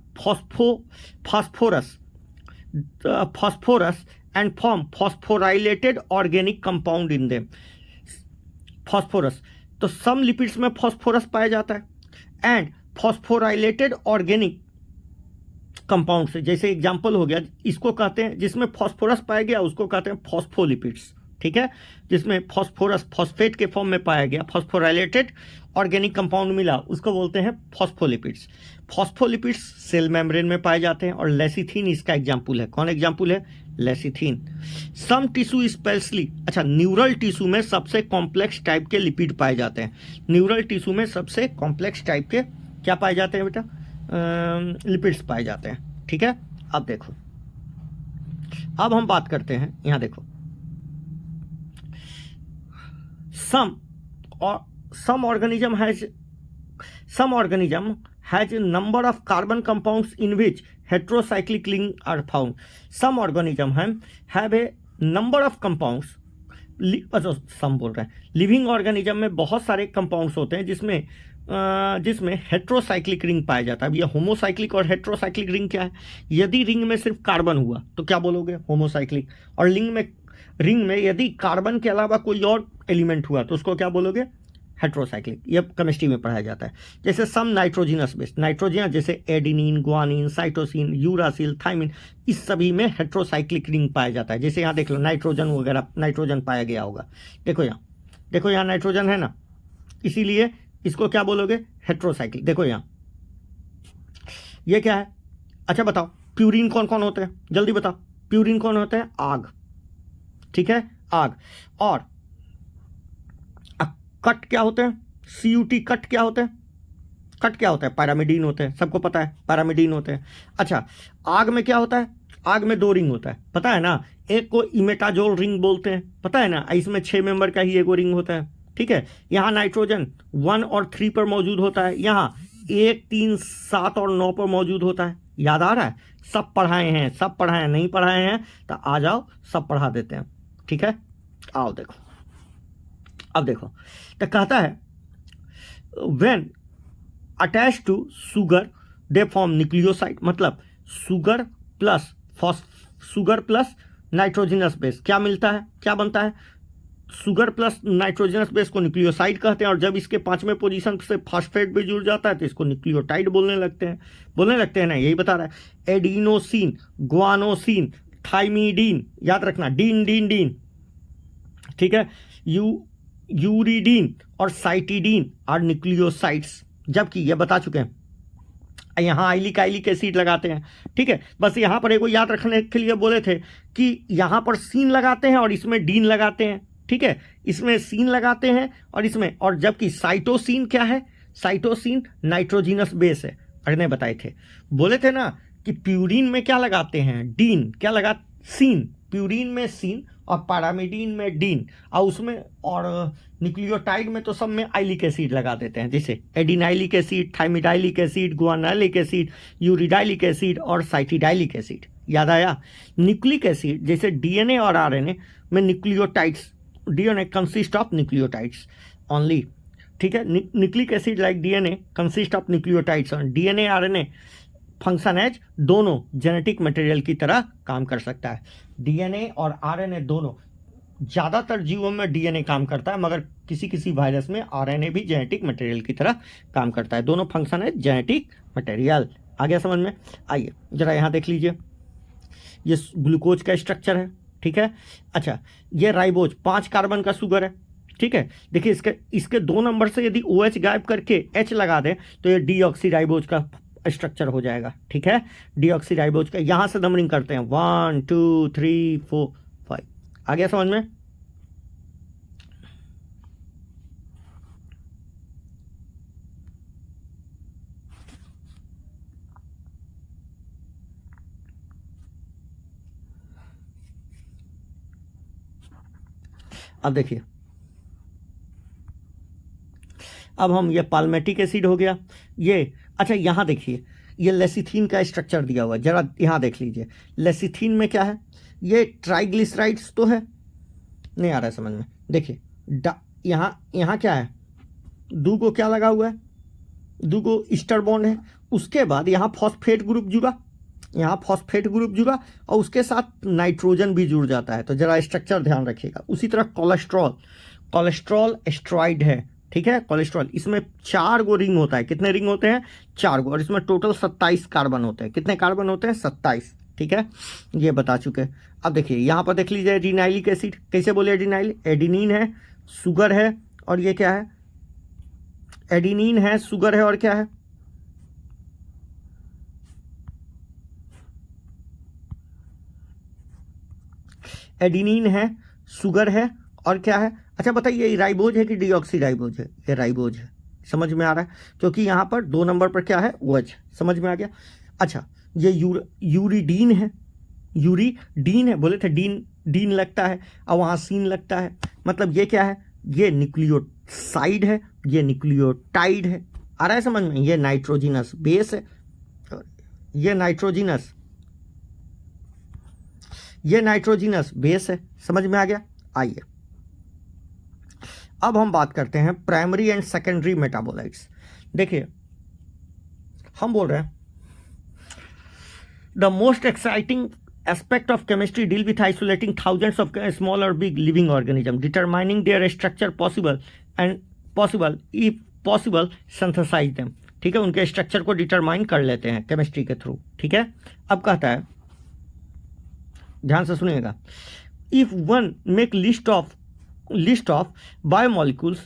phosphorus and form phosphorylated organic compound in them। Phosphorus, तो सम लिपिड्स में फॉस्फोरस पाया जाता है एंड फॉस्फोराइलेटेड ऑर्गेनिक कंपाउंड से, जैसे एग्जांपल हो गया, इसको कहते हैं जिसमें फॉस्फोरस पाया गया उसको कहते हैं फॉस्फोलिपिड्स, ठीक है, जिसमें फॉस्फोरस फॉस्फेट के फॉर्म में पाया गया, फॉस्फोराइलेटेड ऑर्गेनिक कंपाउंड मिला, उसको बोलते हैं फॉस्फोलिपिड्स। फॉस्फोलिपिड्स सेल मेम्ब्रेन में पाए जाते हैं और लेसिथिन इसका एग्जाम्पल है। कौन एग्जाम्पल है? लेसिथिन। सम टिश्यू स्पेशली, अच्छा, न्यूरल टिश्यू में सबसे कॉम्प्लेक्स टाइप के लिपिड पाए जाते हैं। न्यूरल टिश्यू में सबसे कॉम्प्लेक्स टाइप के क्या पाए जाते हैं बेटा? लिपिड्स पाए जाते हैं, ठीक है। अब देखो, अब हम बात करते हैं, यहां देखो, some organism has a number of carbon compounds in which heterocyclic link are found. Some organism have a number of compounds, सम बोल रहे हैं, लिविंग ऑर्गेनिज्म में बहुत सारे कंपाउंड्स होते हैं जिसमें हेट्रोसाइक्लिक रिंग पाया जाता है। अब ये होमोसाइक्लिक और हेट्रोसाइक्लिक रिंग क्या है? यदि रिंग में सिर्फ कार्बन हुआ तो क्या बोलोगे? होमोसाइक्लिक। और रिंग में यदि कार्बन के अलावा कोई और एलिमेंट हुआ तो उसको क्या बोलोगे? हेट्रोसाइक्लिक। ये केमिस्ट्री में पढ़ाया जाता है। जैसे सम नाइट्रोजिनस बेस, नाइट्रोजन जैसे adenine, guanine, cytosine, uracil, thymine, इस सभी में हेट्रोसाइक्लिक रिंग पाया जाता है। जैसे यहाँ देख लो, नाइट्रोजन वगैरह, नाइट्रोजन पाया गया होगा, देखो यहाँ नाइट्रोजन है ना, इसीलिए इसको क्या बोलोगे? हेट्रोसाइक्लिक। देखो यहाँ ये क्या है? अच्छा बताओ, प्यूरिन कौन कौन होते हैं? जल्दी बताओ, प्यूरिन कौन होते हैं? आग, ठीक है, आग। और कट क्या होते हैं? CUT, कट क्या होते हैं? कट क्या होता है? पैरामिडीन होते हैं, सबको पता है पैरामिडीन होते हैं। अच्छा, आग में क्या होता है? आग में 2 रिंग होता है, पता है ना, एक को इमेटाजोल रिंग बोलते हैं, पता है ना, इसमें 6 मेंबर का ही एगो रिंग होता है, ठीक है। यहाँ नाइट्रोजन 1 और 3 पर मौजूद होता है, यहाँ 1, 3, 7 और 9 पर मौजूद होता है। याद आ रहा है? सब पढ़ाए हैं, सब पढ़ाए हैं, नहीं पढ़ाए हैं तो आ जाओ, सब पढ़ा देते हैं, ठीक है। आओ देखो, अब देखो, तो कहता है when attach to sugar they form nucleoside, मतलब शुगर प्लस नाइट्रोजनस बेस क्या मिलता है, क्या बनता है? शुगर प्लस नाइट्रोजनस बेस को न्यूक्लियोसाइड कहते हैं, और जब इसके 5वें पोजीशन से फास्फेट भी जुड़ जाता है तो इसको न्यूक्लियोटाइड बोलने लगते हैं ना, यही बता रहा है। एडिनोसिन, गुआनोसिन, थाइमिडीन, याद रखना, डीन, ठीक है, यूरिडीन और साइटिडीन आर न्यूक्लियोसाइड्स, जबकि ये बता चुके हैं। यहाँ आइलिक एसिड लगाते हैं, ठीक है। बस यहाँ पर एक याद रखने के लिए बोले थे कि यहाँ पर सीन लगाते हैं और इसमें डीन लगाते हैं, ठीक है, इसमें सीन लगाते हैं और इसमें, और जबकि साइटोसिन क्या है? साइटोसिन नाइट्रोजिनस बेस है। अरे नहीं बताए थे, बोले थे ना कि प्यूरिन में क्या लगाते हैं? डीन, क्या लगा? सीन, प्यूरिन में सीन और पैरामिडीन में डीन, और उसमें और न्यूक्लियोटाइड में तो सब में आइलिक एसिड लगा देते हैं, जैसे adenylic acid, thymidylic acid, guanylic acid, uridylic acid और साइटिडाइलिक एसिड। याद आया? न्यूक्लिक एसिड जैसे DNA और RNA में nucleotides, DNA consist of nucleotides only, ठीक है। Nucleic acid like DNA consist of nucleotides, और DNA RNA फंक्शन एज दोनों जेनेटिक मटेरियल की तरह काम कर सकता है। DNA और RNA दोनों ज़्यादातर जीवों में डीएनए काम करता है, मगर किसी किसी वायरस में आरएनए भी जेनेटिक मटेरियल की तरह काम करता है। दोनों फंक्शन है जेनेटिक मटेरियल। आ गया समझ में? आइए जरा यहाँ देख लीजिए, ये ग्लूकोज का स्ट्रक्चर है, ठीक है। अच्छा, ये राइबोज 5 कार्बन का शुगर है, ठीक है। देखिए इसके 2 नंबर से यदि OH गायब करके H लगा दें तो ये डीऑक्सीराइबोज का स्ट्रक्चर हो जाएगा, ठीक है। डीऑक्सीराइबोज का यहाँ से नंबरिंग करते हैं 1 2 3 4 5। आ गया समझ में? अब देखिए, अब हम ये पाल्मेटिक एसिड हो गया ये। अच्छा यहाँ देखिए, ये लेसिथीन का स्ट्रक्चर दिया हुआ है, जरा यहाँ देख लीजिए। लेसिथीन में क्या है? ये ट्राइग्लिसराइड्स तो है, नहीं आ रहा है समझ में? देखिए यहाँ क्या है? दो को क्या लगा हुआ है? दो को ईस्टर बॉन्ड है। उसके बाद यहाँ फॉस्फेट ग्रुप जुड़ा, यहाँ फॉस्फेट ग्रुप जुड़ा और उसके साथ नाइट्रोजन भी जुड़ जाता है। तो जरा स्ट्रक्चर ध्यान रखिएगा। उसी तरह कोलेस्ट्रॉल एस्ट्रॉइड है, ठीक है। कोलेस्ट्रॉल, इसमें 4 गो रिंग होता है। कितने रिंग होते हैं? 4 गो। और इसमें टोटल 27 कार्बन होते हैं। कितने कार्बन होते हैं? 27, ठीक है। ये बता चुके। अब देखिए यहाँ पर देख लीजिए एडिनाइलिक एसिड। कैसे बोले एडिनाइल? एडिनिन है, शुगर है, और ये क्या है? एडिनिन है, शुगर है, और क्या है? एडिनिन है, शुगर है, और क्या है? अच्छा बताइए, ये राइबोज है कि डीऑक्सीराइबोज है? ये राइबोज है। समझ में आ रहा है? क्योंकि यहाँ पर 2 नंबर पर क्या है? OH। समझ में आ गया? अच्छा, ये यूरिडीन है। यूरिडीन है, बोले थे डीन लगता है और वहाँ सीन लगता है। मतलब ये क्या है? ये न्यूक्लियोसाइड है, ये न्यूक्लियोटाइड है। आ रहा है समझ में? ये नाइट्रोजिनस बेस है, ये नाइट्रोजिनस बेस है। समझ में आ गया? आइए अब हम बात करते हैं प्राइमरी एंड सेकेंडरी मेटाबोलाइट्स। देखिए हम बोल रहे हैं the most exciting aspect of chemistry deal with isolating thousands of small or big living organisms, determining their structure possible if possible synthesize them। ठीक है, उनके स्ट्रक्चर को डिटरमाइन कर लेते हैं केमिस्ट्री के थ्रू, ठीक है। अब कहता है, ध्यान से सुनिएगा, if one make list of biomolecules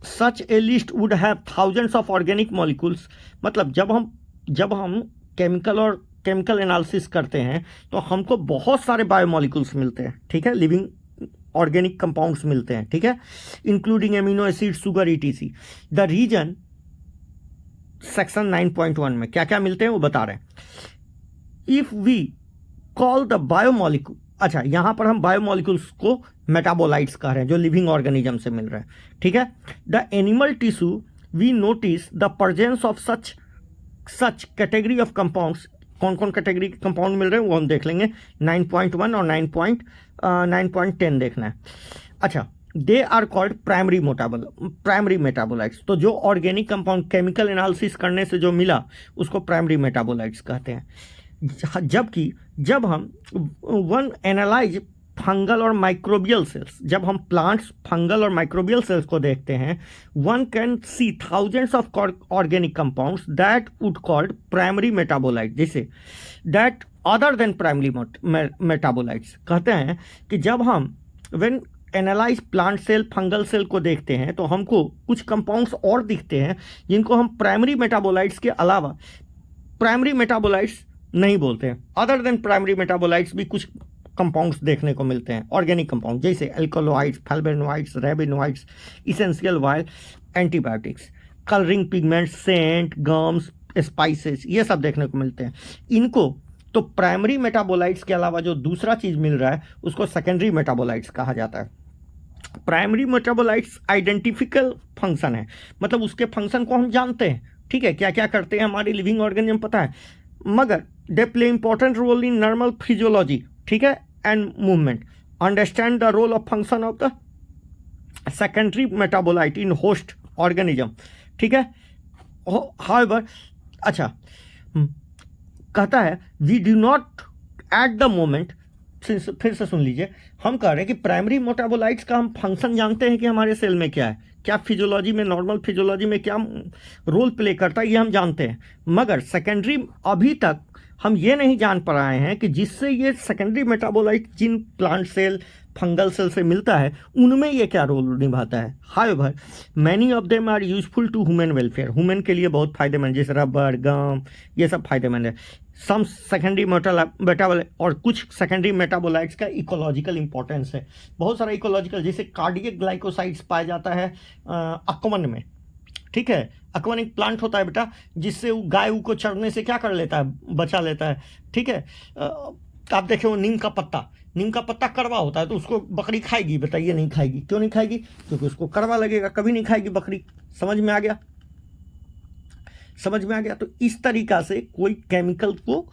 such A list would have thousands of organic molecules. मतलब जब हम केमिकल एनालिसिस करते हैं तो हमको बहुत सारे बायोमोलिक्यूल्स मिलते हैं, ठीक है, लिविंग ऑर्गेनिक कंपाउंड्स मिलते हैं, ठीक है, including amino acid, sugar, ETC। The reason section 9.1 में क्या क्या मिलते हैं वो बता रहे हैं। If we call the biomolecule, अच्छा यहाँ पर हम बायोमोलिक्यूल्स को मेटाबोलाइट्स कह रहे हैं जो लिविंग ऑर्गेनिज्म से मिल रहे हैं, ठीक है। The animal tissue we notice the presence of such category of compounds. कौन कौन कैटेगरी के कंपाउंड मिल रहे हैं वो हम देख लेंगे। 9.1 और 9.10 देखना है। अच्छा, they are called primary metabolites. तो जो ऑर्गेनिक कंपाउंड केमिकल एनालिसिस करने से जो मिला उसको प्राइमरी मेटाबोलाइट्स कहते हैं। जबकि जब हम वन एनालाइज फंगल और माइक्रोबियल सेल्स, जब हम प्लांट्स, फंगल और माइक्रोबियल सेल्स को देखते हैं, one can see thousands of organic compounds that would called primary metabolite, जैसे that other than primary metabolites. कहते हैं कि जब हम when analyse plant cell, fungal cell को देखते हैं तो हमको कुछ कंपाउंड्स और दिखते हैं जिनको हम प्राइमरी मेटाबोलाइट्स के अलावा प्राइमरी मेटाबोलाइट्स नहीं बोलते हैं। अदर देन प्राइमरी मेटाबोलाइट्स भी कुछ कंपाउंड्स देखने को मिलते हैं, ऑर्गेनिक कंपाउंड, जैसे alkaloids, flavonoids, retinoids, essential oil, antibiotics, colouring pigments, scent, gums, spices, ये सब देखने को मिलते हैं। इनको तो प्राइमरी मेटाबोलाइट्स के अलावा जो दूसरा चीज़ मिल रहा है उसको सेकेंडरी मेटाबोलाइट्स कहा जाता है। प्राइमरी मेटाबोलाइट्स आइडेंटिफिकल फंक्शन है, मतलब उसके फंक्शन को हम जानते हैं, ठीक है, क्या क्या करते हैं हमारी लिविंग ऑर्गेनिज्म पता है, मगर they play important role in normal physiology, ठीक है, and movement. Understand the role of function of the secondary metabolite in host organism, ठीक है। हाउएवर, अच्छा कहता है we do not at the moment फिर से सुन लीजिए, हम कह रहे हैं कि प्राइमरी मेटाबोलाइट्स का हम फंक्शन जानते हैं कि हमारे सेल में क्या है, क्या फिजियोलॉजी में, नॉर्मल फिजियोलॉजी में क्या रोल प्ले करता है, ये हम जानते हैं। मगर सेकेंडरी अभी तक हम ये नहीं जान पा रहे हैं कि जिससे ये सेकेंडरी मेटाबोलाइट जिन प्लांट सेल, फंगल सेल से मिलता है, उनमें ये क्या रोल निभाता है। However many of them are useful to human welfare, human के लिए बहुत फायदेमंद, जैसे रबर, गम, ये सब फायदेमंद है। सम सेकेंडरी मेटाबोलाइट, और कुछ सेकेंडरी मेटाबोलाइट्स का इकोलॉजिकल इंपॉर्टेंस है, बहुत सारा इकोलॉजिकल, जैसे कार्डियक ग्लाइकोसाइड्स पाया जाता है अकवन में, ठीक है। अकवन एक प्लांट होता है बेटा, जिससे वो गाय को चरने से क्या कर लेता है, बचा लेता है, ठीक है। आप देखें वो नीम का पत्ता कड़वा होता है, तो उसको बकरी खाएगी, बताइए नहीं खाएगी, क्यों नहीं खाएगी, क्योंकि उसको कड़वा लगेगा, कभी नहीं खाएगी बकरी। समझ में आ गया, समझ में आ गया। तो इस तरीका से कोई केमिकल को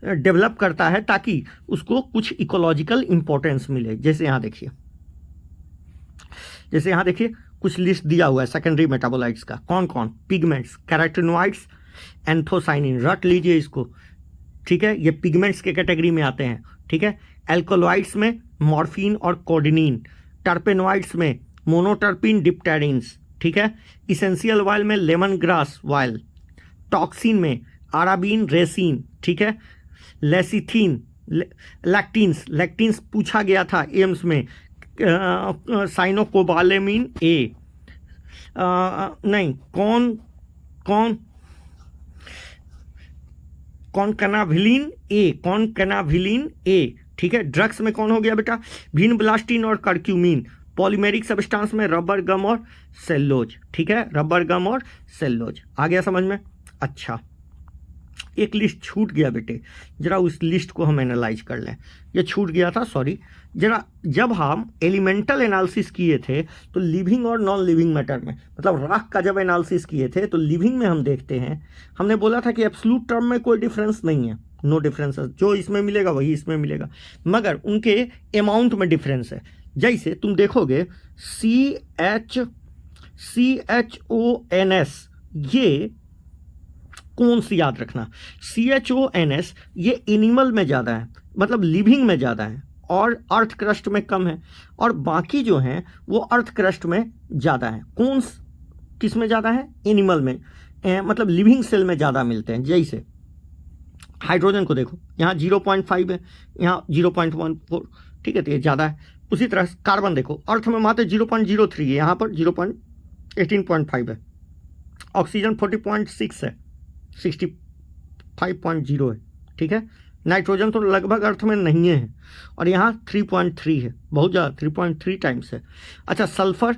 डेवलप करता है ताकि उसको कुछ इकोलॉजिकल इंपॉर्टेंस मिले। जैसे यहाँ देखिए कुछ लिस्ट दिया हुआ है सेकेंडरी मेटाबोलाइट्स का, कौन कौन, पिगमेंट्स, कैरोटीनॉइड्स, एंथोसाइनिन, रट लीजिए इसको, ठीक है, ये पिगमेंट्स के कैटेगरी में आते हैं, ठीक है। एल्कोलॉइड्स में मॉर्फिन और कोडिनिन, टर्पेनॉइड्स में मोनोटर्पिन, डिप्टेरिन्स, ठीक है। इसेंशियल ऑयल में लेमन ग्रास ऑयल, टॉक्सिन में अराबिन, रेसिन, ठीक है। लेसिथिन, लैक्टिन्स पूछा गया था एम्स में, साइनोकोबालेमिन ए, नहीं, कॉनकनाविलिन ए, ठीक है। ड्रग्स में कौन हो गया बेटा, विनब्लास्टिन और कर्क्यूमिन। पॉलीमेरिक सब्सटेंस में रबर, गम और सेल्लोज, ठीक है, रबर, गम और सेल्लोज। आ गया समझ में। अच्छा, एक लिस्ट छूट गया बेटे, जरा उस लिस्ट को हम एनालाइज कर लें। ये छूट गया था, सॉरी जरा। जब हम एलिमेंटल एनालिसिस किए थे तो लिविंग और नॉन लिविंग मैटर में, मतलब राख का जब एनालिसिस किए थे तो लिविंग में हम देखते हैं, हमने बोला था कि एब्सोल्यूट टर्म में कोई डिफरेंस नहीं है, नो डिफरेंसेस, जो इसमें मिलेगा वही इसमें मिलेगा, मगर उनके अमाउंट में डिफरेंस है। जैसे तुम देखोगे CHONS, ये कौन सी याद रखना, CHONS ये एनिमल में ज़्यादा है, मतलब लिविंग में ज़्यादा है, और अर्थ क्रस्ट में कम है, और बाकी जो हैं वो अर्थ क्रस्ट में ज़्यादा है। कौन किस में ज़्यादा है, एनिमल में, मतलब लिविंग सेल में ज़्यादा मिलते हैं। जैसे हाइड्रोजन को देखो, यहाँ 0.5 है, यहाँ 0.14, ठीक है, तो ये ज़्यादा है। उसी तरह कार्बन देखो, अर्थ में मात्र 0.03 है, यहाँ पर 0.18.5 है। ऑक्सीजन 40.6 है, 65.0 है, ठीक है। नाइट्रोजन तो लगभग अर्थ में नहीं है, और यहाँ 3.3 है, बहुत ज़्यादा, 3.3 टाइम्स है। अच्छा, सल्फर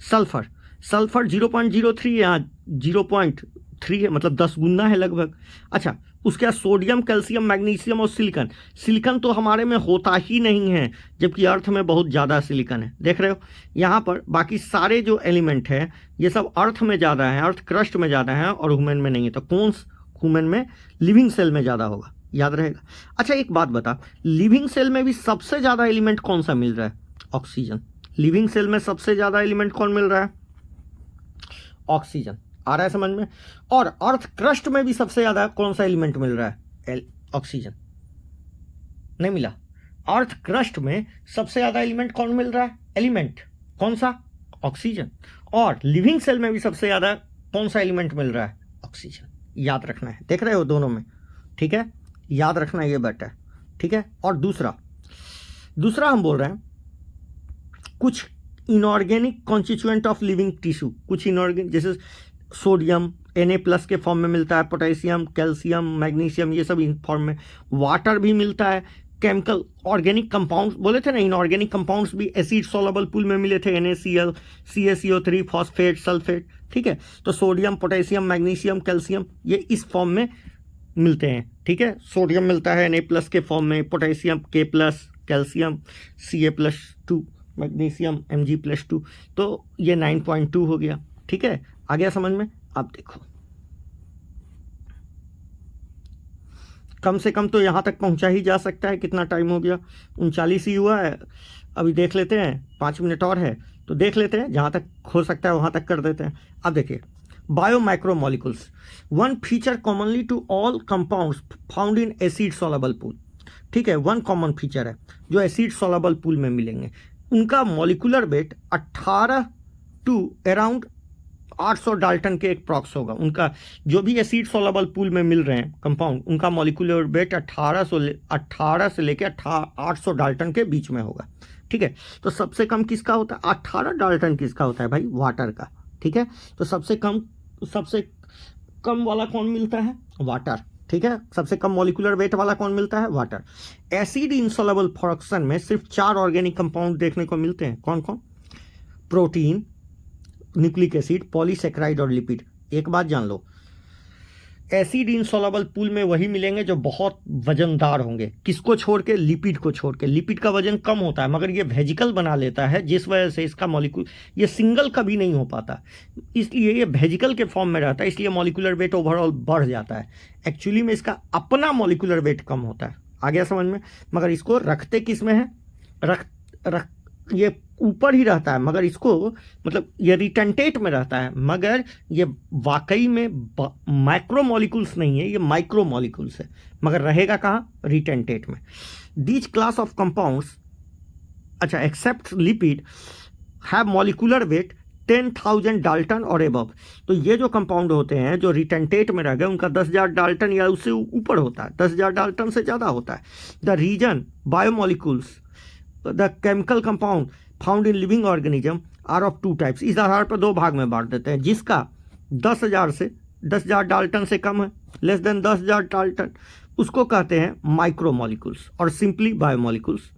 0.03 यहाँ 0.3 है, मतलब 10 गुना है लगभग। अच्छा, उसके बाद सोडियम, कैल्शियम, मैग्नीशियम और सिलिकन तो हमारे में होता ही नहीं है, जबकि अर्थ में बहुत ज़्यादा सिलिकन है। देख रहे हो यहाँ पर बाकी सारे जो एलिमेंट है ये सब अर्थ में ज़्यादा है, अर्थ क्रस्ट में ज़्यादा है, और ह्यूमन में नहीं है। तो कौन ह्यूमन में, लिविंग सेल में ज़्यादा होगा, याद रहेगा। अच्छा, एक बात बता, लिविंग सेल में भी सबसे ज़्यादा एलिमेंट कौन सा मिल रहा है, ऑक्सीजन। लिविंग सेल में सबसे ज़्यादा एलिमेंट कौन मिल रहा है, ऑक्सीजन। आ रहा है समझ में। और अर्थ क्रस्ट में भी सबसे ज़्यादा कौन सा एलिमेंट मिल रहा है, ऑक्सीजन। नहीं मिला। अर्थ क्रस्ट में सबसे ज़्यादा एलिमेंट कौन मिल रहा है, एलिमेंट कौन सा, ऑक्सीजन। और लिविंग सेल में भी सबसे ज़्यादा कौन सा एलिमेंट मिल रहा है, ऑक्सीजन। याद रखना है, देख रहे हो दोनों में, ठीक है, याद रखना ये बेटा, ठीक है। और दूसरा हम बोल रहे हैं कुछ inorganic constituent of living tissue, कुछ इनऑर्गेनिक, जैसे सोडियम Na+ के फॉर्म में मिलता है, पोटेशियम, कैल्शियम, मैग्नीशियम, ये सब इन फॉर्म में। वाटर भी मिलता है, केमिकल ऑर्गेनिक कंपाउंड्स बोले थे ना, इनऑर्गेनिक कंपाउंड्स भी एसिड सॉल्युबल पूल में मिले थे, NaCl, CaCO3, फॉस्फेट, सल्फेट, ठीक है। तो सोडियम, पोटेशियम, मैग्नीशियम, कैल्शियम ये इस फॉर्म में मिलते हैं, ठीक है। सोडियम मिलता है Na+ के फॉर्म में, potassium K+, calcium Ca+2, magnesium Mg+2, तो ये 9.2 हो गया, ठीक है। आ गया समझ में। अब देखो, कम से कम तो यहाँ तक पहुँचा ही जा सकता है। कितना टाइम हो गया, 39 ही हुआ है। अभी देख लेते हैं, 5 मिनट और है तो देख लेते हैं, जहाँ तक हो सकता है वहाँ तक कर देते हैं। अब देखिए, biomicromolecules, one feature commonly to all compounds found in acid soluble pool. ठीक है, वन कॉमन फीचर है जो एसिड सोलेबल पूल में मिलेंगे, उनका molecular weight 18 to around 800 dalton के एक प्रॉक्स होगा। उनका जो भी एसिड सोलेबल पूल में मिल रहे हैं कंपाउंड, उनका मॉलिक्यूलर वेट 18 से लेकर 800 डाल्टन के बीच में होगा। ठीक है, तो सबसे कम किसका होता है? 18 डाल्टन किसका होता है भाई? वाटर का। ठीक है, तो सबसे कम वाला कौन मिलता है? वाटर। ठीक है, सबसे कम मॉलिक्यूलर वेट वाला कौन मिलता है? वाटर। एसिड इनसॉल्युबल फ्रैक्शन में सिर्फ 4 ऑर्गेनिक कंपाउंड देखने को मिलते हैं। कौन कौन? प्रोटीन, न्यूक्लिक एसिड, पॉलीसेकेराइड और लिपिड। एक बात जान लो, एसिड इनसॉल्युबल पूल में वही मिलेंगे जो बहुत वजनदार होंगे। किसको छोड़ के? लिपिड को छोड़ के। लिपिड का वजन कम होता है मगर ये वेजिकल बना लेता है, जिस वजह से इसका मॉलिक्यूल ये सिंगल कभी नहीं हो पाता, इसलिए ये वेजिकल के फॉर्म में रहता है, इसलिए मॉलिक्यूलर वेट ओवरऑल बढ़ जाता है। एक्चुअली में इसका अपना मॉलिक्यूलर वेट कम होता है। आ गया समझ में? मगर इसको रखते किस में है? ये ऊपर ही रहता है, मगर इसको मतलब ये रिटेंटेट में रहता है, मगर ये वाकई में माइक्रो मॉलिक्यूल्स नहीं है, ये माइक्रो मॉलिक्यूल्स है, मगर रहेगा कहाँ? रिटेंटेट में। दीज क्लास ऑफ कंपाउंड्स, अच्छा, except lipid, have molecular weight 10,000 dalton और एबव। तो ये जो कंपाउंड होते हैं जो रिटेंटेट में रह गए, उनका 10,000 डाल्टन या उससे ऊपर होता है, 10,000 डाल्टन से ज़्यादा होता है। The reason biomolecules, the chemical compound found in living organism are of 2 types. इस आधार पर 2 भाग में बांट देते हैं। जिसका 10,000 डाल्टन से कम है, लेस देन 10,000 डाल्टन, उसको कहते हैं माइक्रो मॉलिक्यूल्स और सिंपली बायोमोलिक्यूल्स।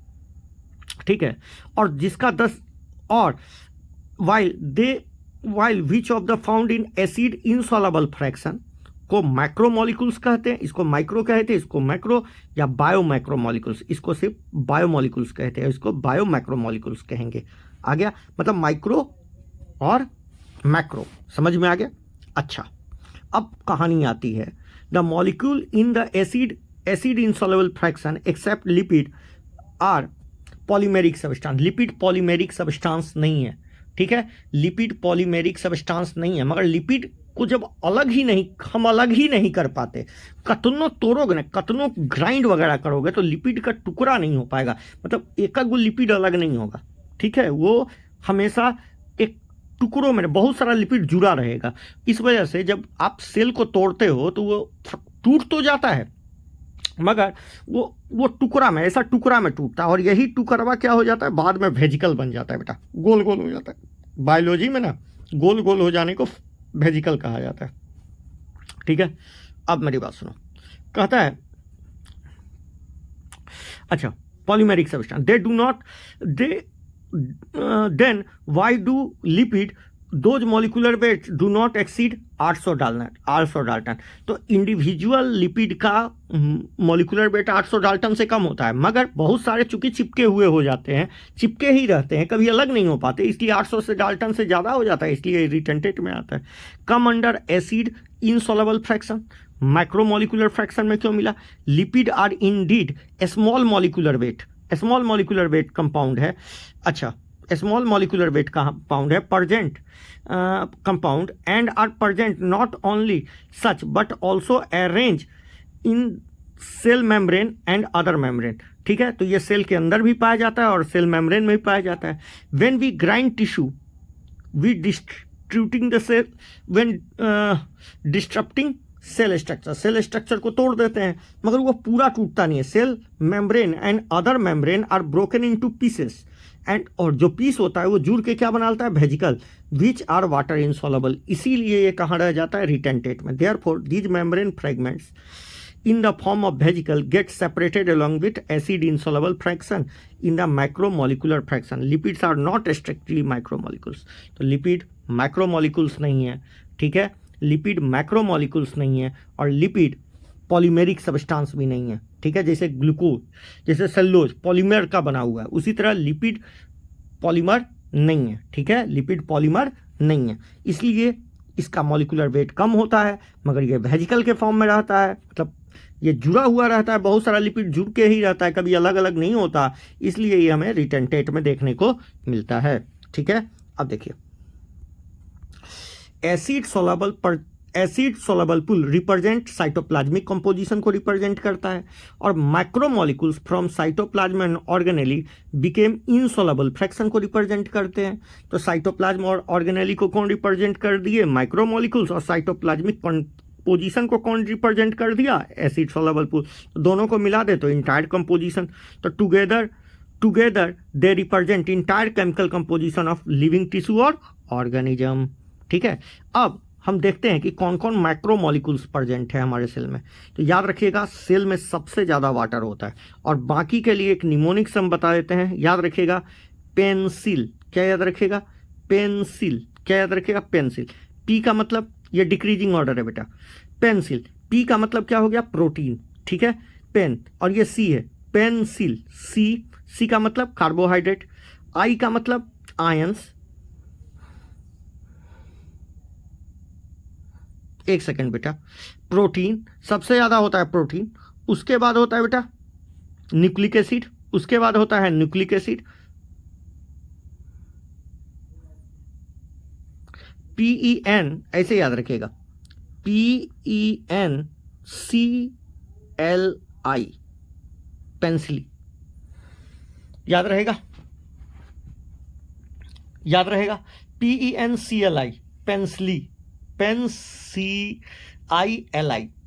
ठीक है, और जिसका 10 और while which of the found in acid insoluble fraction को मैक्रो मॉलिक्यूल्स कहते हैं, इसको माइक्रो कहते हैं, इसको मैक्रो या बायो मैक्रो मॉलिक्यूल्स, इसको सिर्फ बायो मॉलिक्यूल्स कहते हैं, इसको बायो मैक्रो मॉलिक्यूल्स कहेंगे। आ गया? मतलब माइक्रो और मैक्रो, समझ में आ गया? अच्छा, अब कहानी आती है। The molecule in the acid insoluble fraction except lipid are polymeric substance. Lipid polymeric substance नहीं है। ठीक है, लिपिड पॉलीमेरिक सब्सटेंस नहीं है, मगर लिपिड को जब हम अलग ही नहीं कर पाते, कतनो तोड़ोगे ना, कतनो ग्राइंड वगैरह करोगे तो लिपिड का टुकड़ा नहीं हो पाएगा, मतलब एक लिपिड अलग नहीं होगा। ठीक है, वो हमेशा एक टुकड़ों में बहुत सारा लिपिड जुड़ा रहेगा। इस वजह से जब आप सेल को तोड़ते हो तो वो टूट तो जाता है, मगर वो टुकड़ा में, ऐसा टुकड़ा में टूटता है, और यही टुकड़ा क्या हो जाता है? बाद में वेजिकल बन जाता है बेटा, गोल गोल हो जाता है। बायोलॉजी में ना गोल गोल हो जाने को वेजिकल कहा जाता है। ठीक है, अब मेरी बात सुनो। कहता है, अच्छा, polymeric substance then why do lipid those molecular weight do not exceed 800 dalton. तो इंडिविजुअल लिपिड का मॉलिक्यूलर वेट 800 डाल्टन से कम होता है, मगर बहुत सारे चूंकि चिपके हुए हो जाते हैं, चिपके ही रहते हैं, कभी अलग नहीं हो पाते, इसलिए 800 से डाल्टन से ज़्यादा हो जाता है, इसलिए रिटेंटेट में आता है। Come under acid insoluble fraction. Micromolecular fraction में क्यों मिला? Lipid are indeed small molecular weight compound है। अच्छा, स्मॉल मॉलिक्यूलर वेट कंपाउंड है, present compound, and are present not only such but also arrange in cell membrane and other membrane. ठीक है, तो ये सेल के अंदर भी पाया जाता है और सेल मेम्ब्रेन में भी पाया जाता है। When we grind tissue we distributing the cell, when disturbing cell structure को तोड़ देते हैं, मगर वो पूरा टूटता नहीं है। Cell membrane and other membrane are broken into pieces, and और जो पीस होता है वो जुड़ के क्या बनाता है? Vesicle, which are water insoluble. इसीलिए ये कहाँ रह जाता है? रिटेंटेट में। Therefore these membrane fragments in the form of vesicle get separated along with acid insoluble fraction in the macromolecular fraction. Lipids are not strictly macromolecules. तो lipid macromolecules नहीं है। ठीक है, लिपिड मैक्रोमोलिक्यूल्स नहीं है, और लिपिड पॉलीमेरिक सब्सटेंस भी नहीं है। ठीक है, जैसे ग्लूकोज, जैसे सेलुलोज पॉलीमर का बना हुआ है, उसी तरह लिपिड पॉलीमर नहीं है। ठीक है, लिपिड पॉलीमर नहीं है, इसलिए इसका मॉलिक्यूलर वेट कम होता है, मगर ये वेजिकल के फॉर्म में रहता है, मतलब ये जुड़ा हुआ रहता है, बहुत सारा लिपिड जुड़ के ही रहता है, कभी अलग अलग नहीं होता, इसलिए ये हमें रिटेंटेट में देखने को मिलता है। ठीक है, अब देखिए, acid soluble pool represent cytoplasmic composition को रिप्रेजेंट करता है, और macromolecules from cytoplasm and organelle became insoluble fraction को रिप्रेजेंट करते हैं। तो साइटोप्लाज्म और ऑर्गेनेली को कौन रिप्रेजेंट कर दिए? मैक्रोमोलिक्यूल्स। और साइटोप्लाज्मिक कंपोजिशन को कौन रिप्रेजेंट कर दिया? Acid soluble pool. तो दोनों को मिला दे तो इंटायर कंपोजिशन। तो together they represent entire chemical composition of living tissue और ऑर्गेनिज्म। ठीक है, अब हम देखते हैं कि कौन कौन मैक्रोमोलिक्यूल्स प्रेजेंट है हमारे सेल में। तो याद रखिएगा, सेल में सबसे ज़्यादा वाटर होता है, और बाकी के लिए एक निमोनिक्स हम बता देते हैं। याद रखिएगा पेंसिल। क्या याद रखिएगा? पेंसिल। क्या याद रखिएगा? पेंसिल। पी का मतलब, ये डिक्रीजिंग ऑर्डर है बेटा, पेंसिल। पी का मतलब क्या हो गया? प्रोटीन। ठीक है, पेन। और ये सी है, पेंसिल। सी का मतलब कार्बोहाइड्रेट। आई का मतलब आयंस। एक सेकेंड बेटा, प्रोटीन सबसे ज्यादा होता है, प्रोटीन। उसके बाद होता है बेटा न्यूक्लिक एसिड। उसके बाद होता है न्यूक्लिक एसिड, PEN, ऐसे याद रखिएगा, PENCLI, पेंसिली। याद रहेगा? याद रहेगा, PENCLI, पेंसिली, पेंसिली,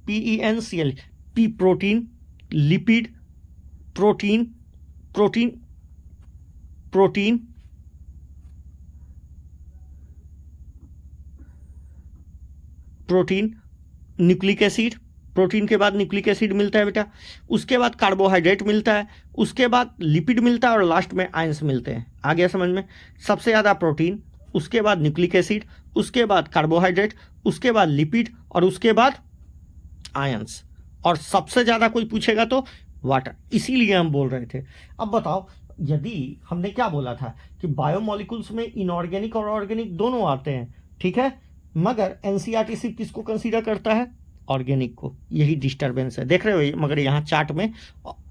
PENCLI। P protein, lipid, protein, protein, protein, protein, nucleic acid. Protein के बाद न्यूक्लिक एसिड मिलता है बेटा, उसके बाद कार्बोहाइड्रेट मिलता है, उसके बाद लिपिड मिलता है, और लास्ट में आयंस मिलते हैं। आ गया समझ में? सबसे ज़्यादा प्रोटीन, उसके बाद न्यूक्लिक एसिड, उसके बाद कार्बोहाइड्रेट, उसके बाद लिपिड, और उसके बाद आयंस। और सबसे ज़्यादा कोई पूछेगा तो वाटर। इसीलिए हम बोल रहे थे। अब बताओ, यदि हमने क्या बोला था कि बायोमोलिक्यूल्स में इनऑर्गेनिक और ऑर्गेनिक दोनों आते हैं, ठीक है, मगर एनसीईआरटी सिर्फ किसको कंसीडर करता है? ऑर्गेनिक को। यही डिस्टर्बेंस है, देख रहे हो? मगर यहाँ चार्ट में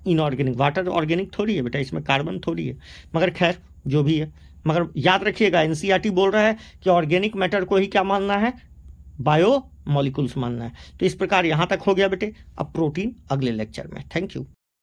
इनऑर्गेनिक, वाटर ऑर्गेनिक थोड़ी है बेटा, इसमें कार्बन थोड़ी है। मगर खैर जो भी है, मगर याद रखिएगा एनसीईआरटी बोल रहा है कि ऑर्गेनिक मैटर को ही क्या मानना है? बायो मॉलिक्यूल्स मानना है। तो इस प्रकार यहाँ तक हो गया बेटे। अब प्रोटीन अगले लेक्चर में। Thank you.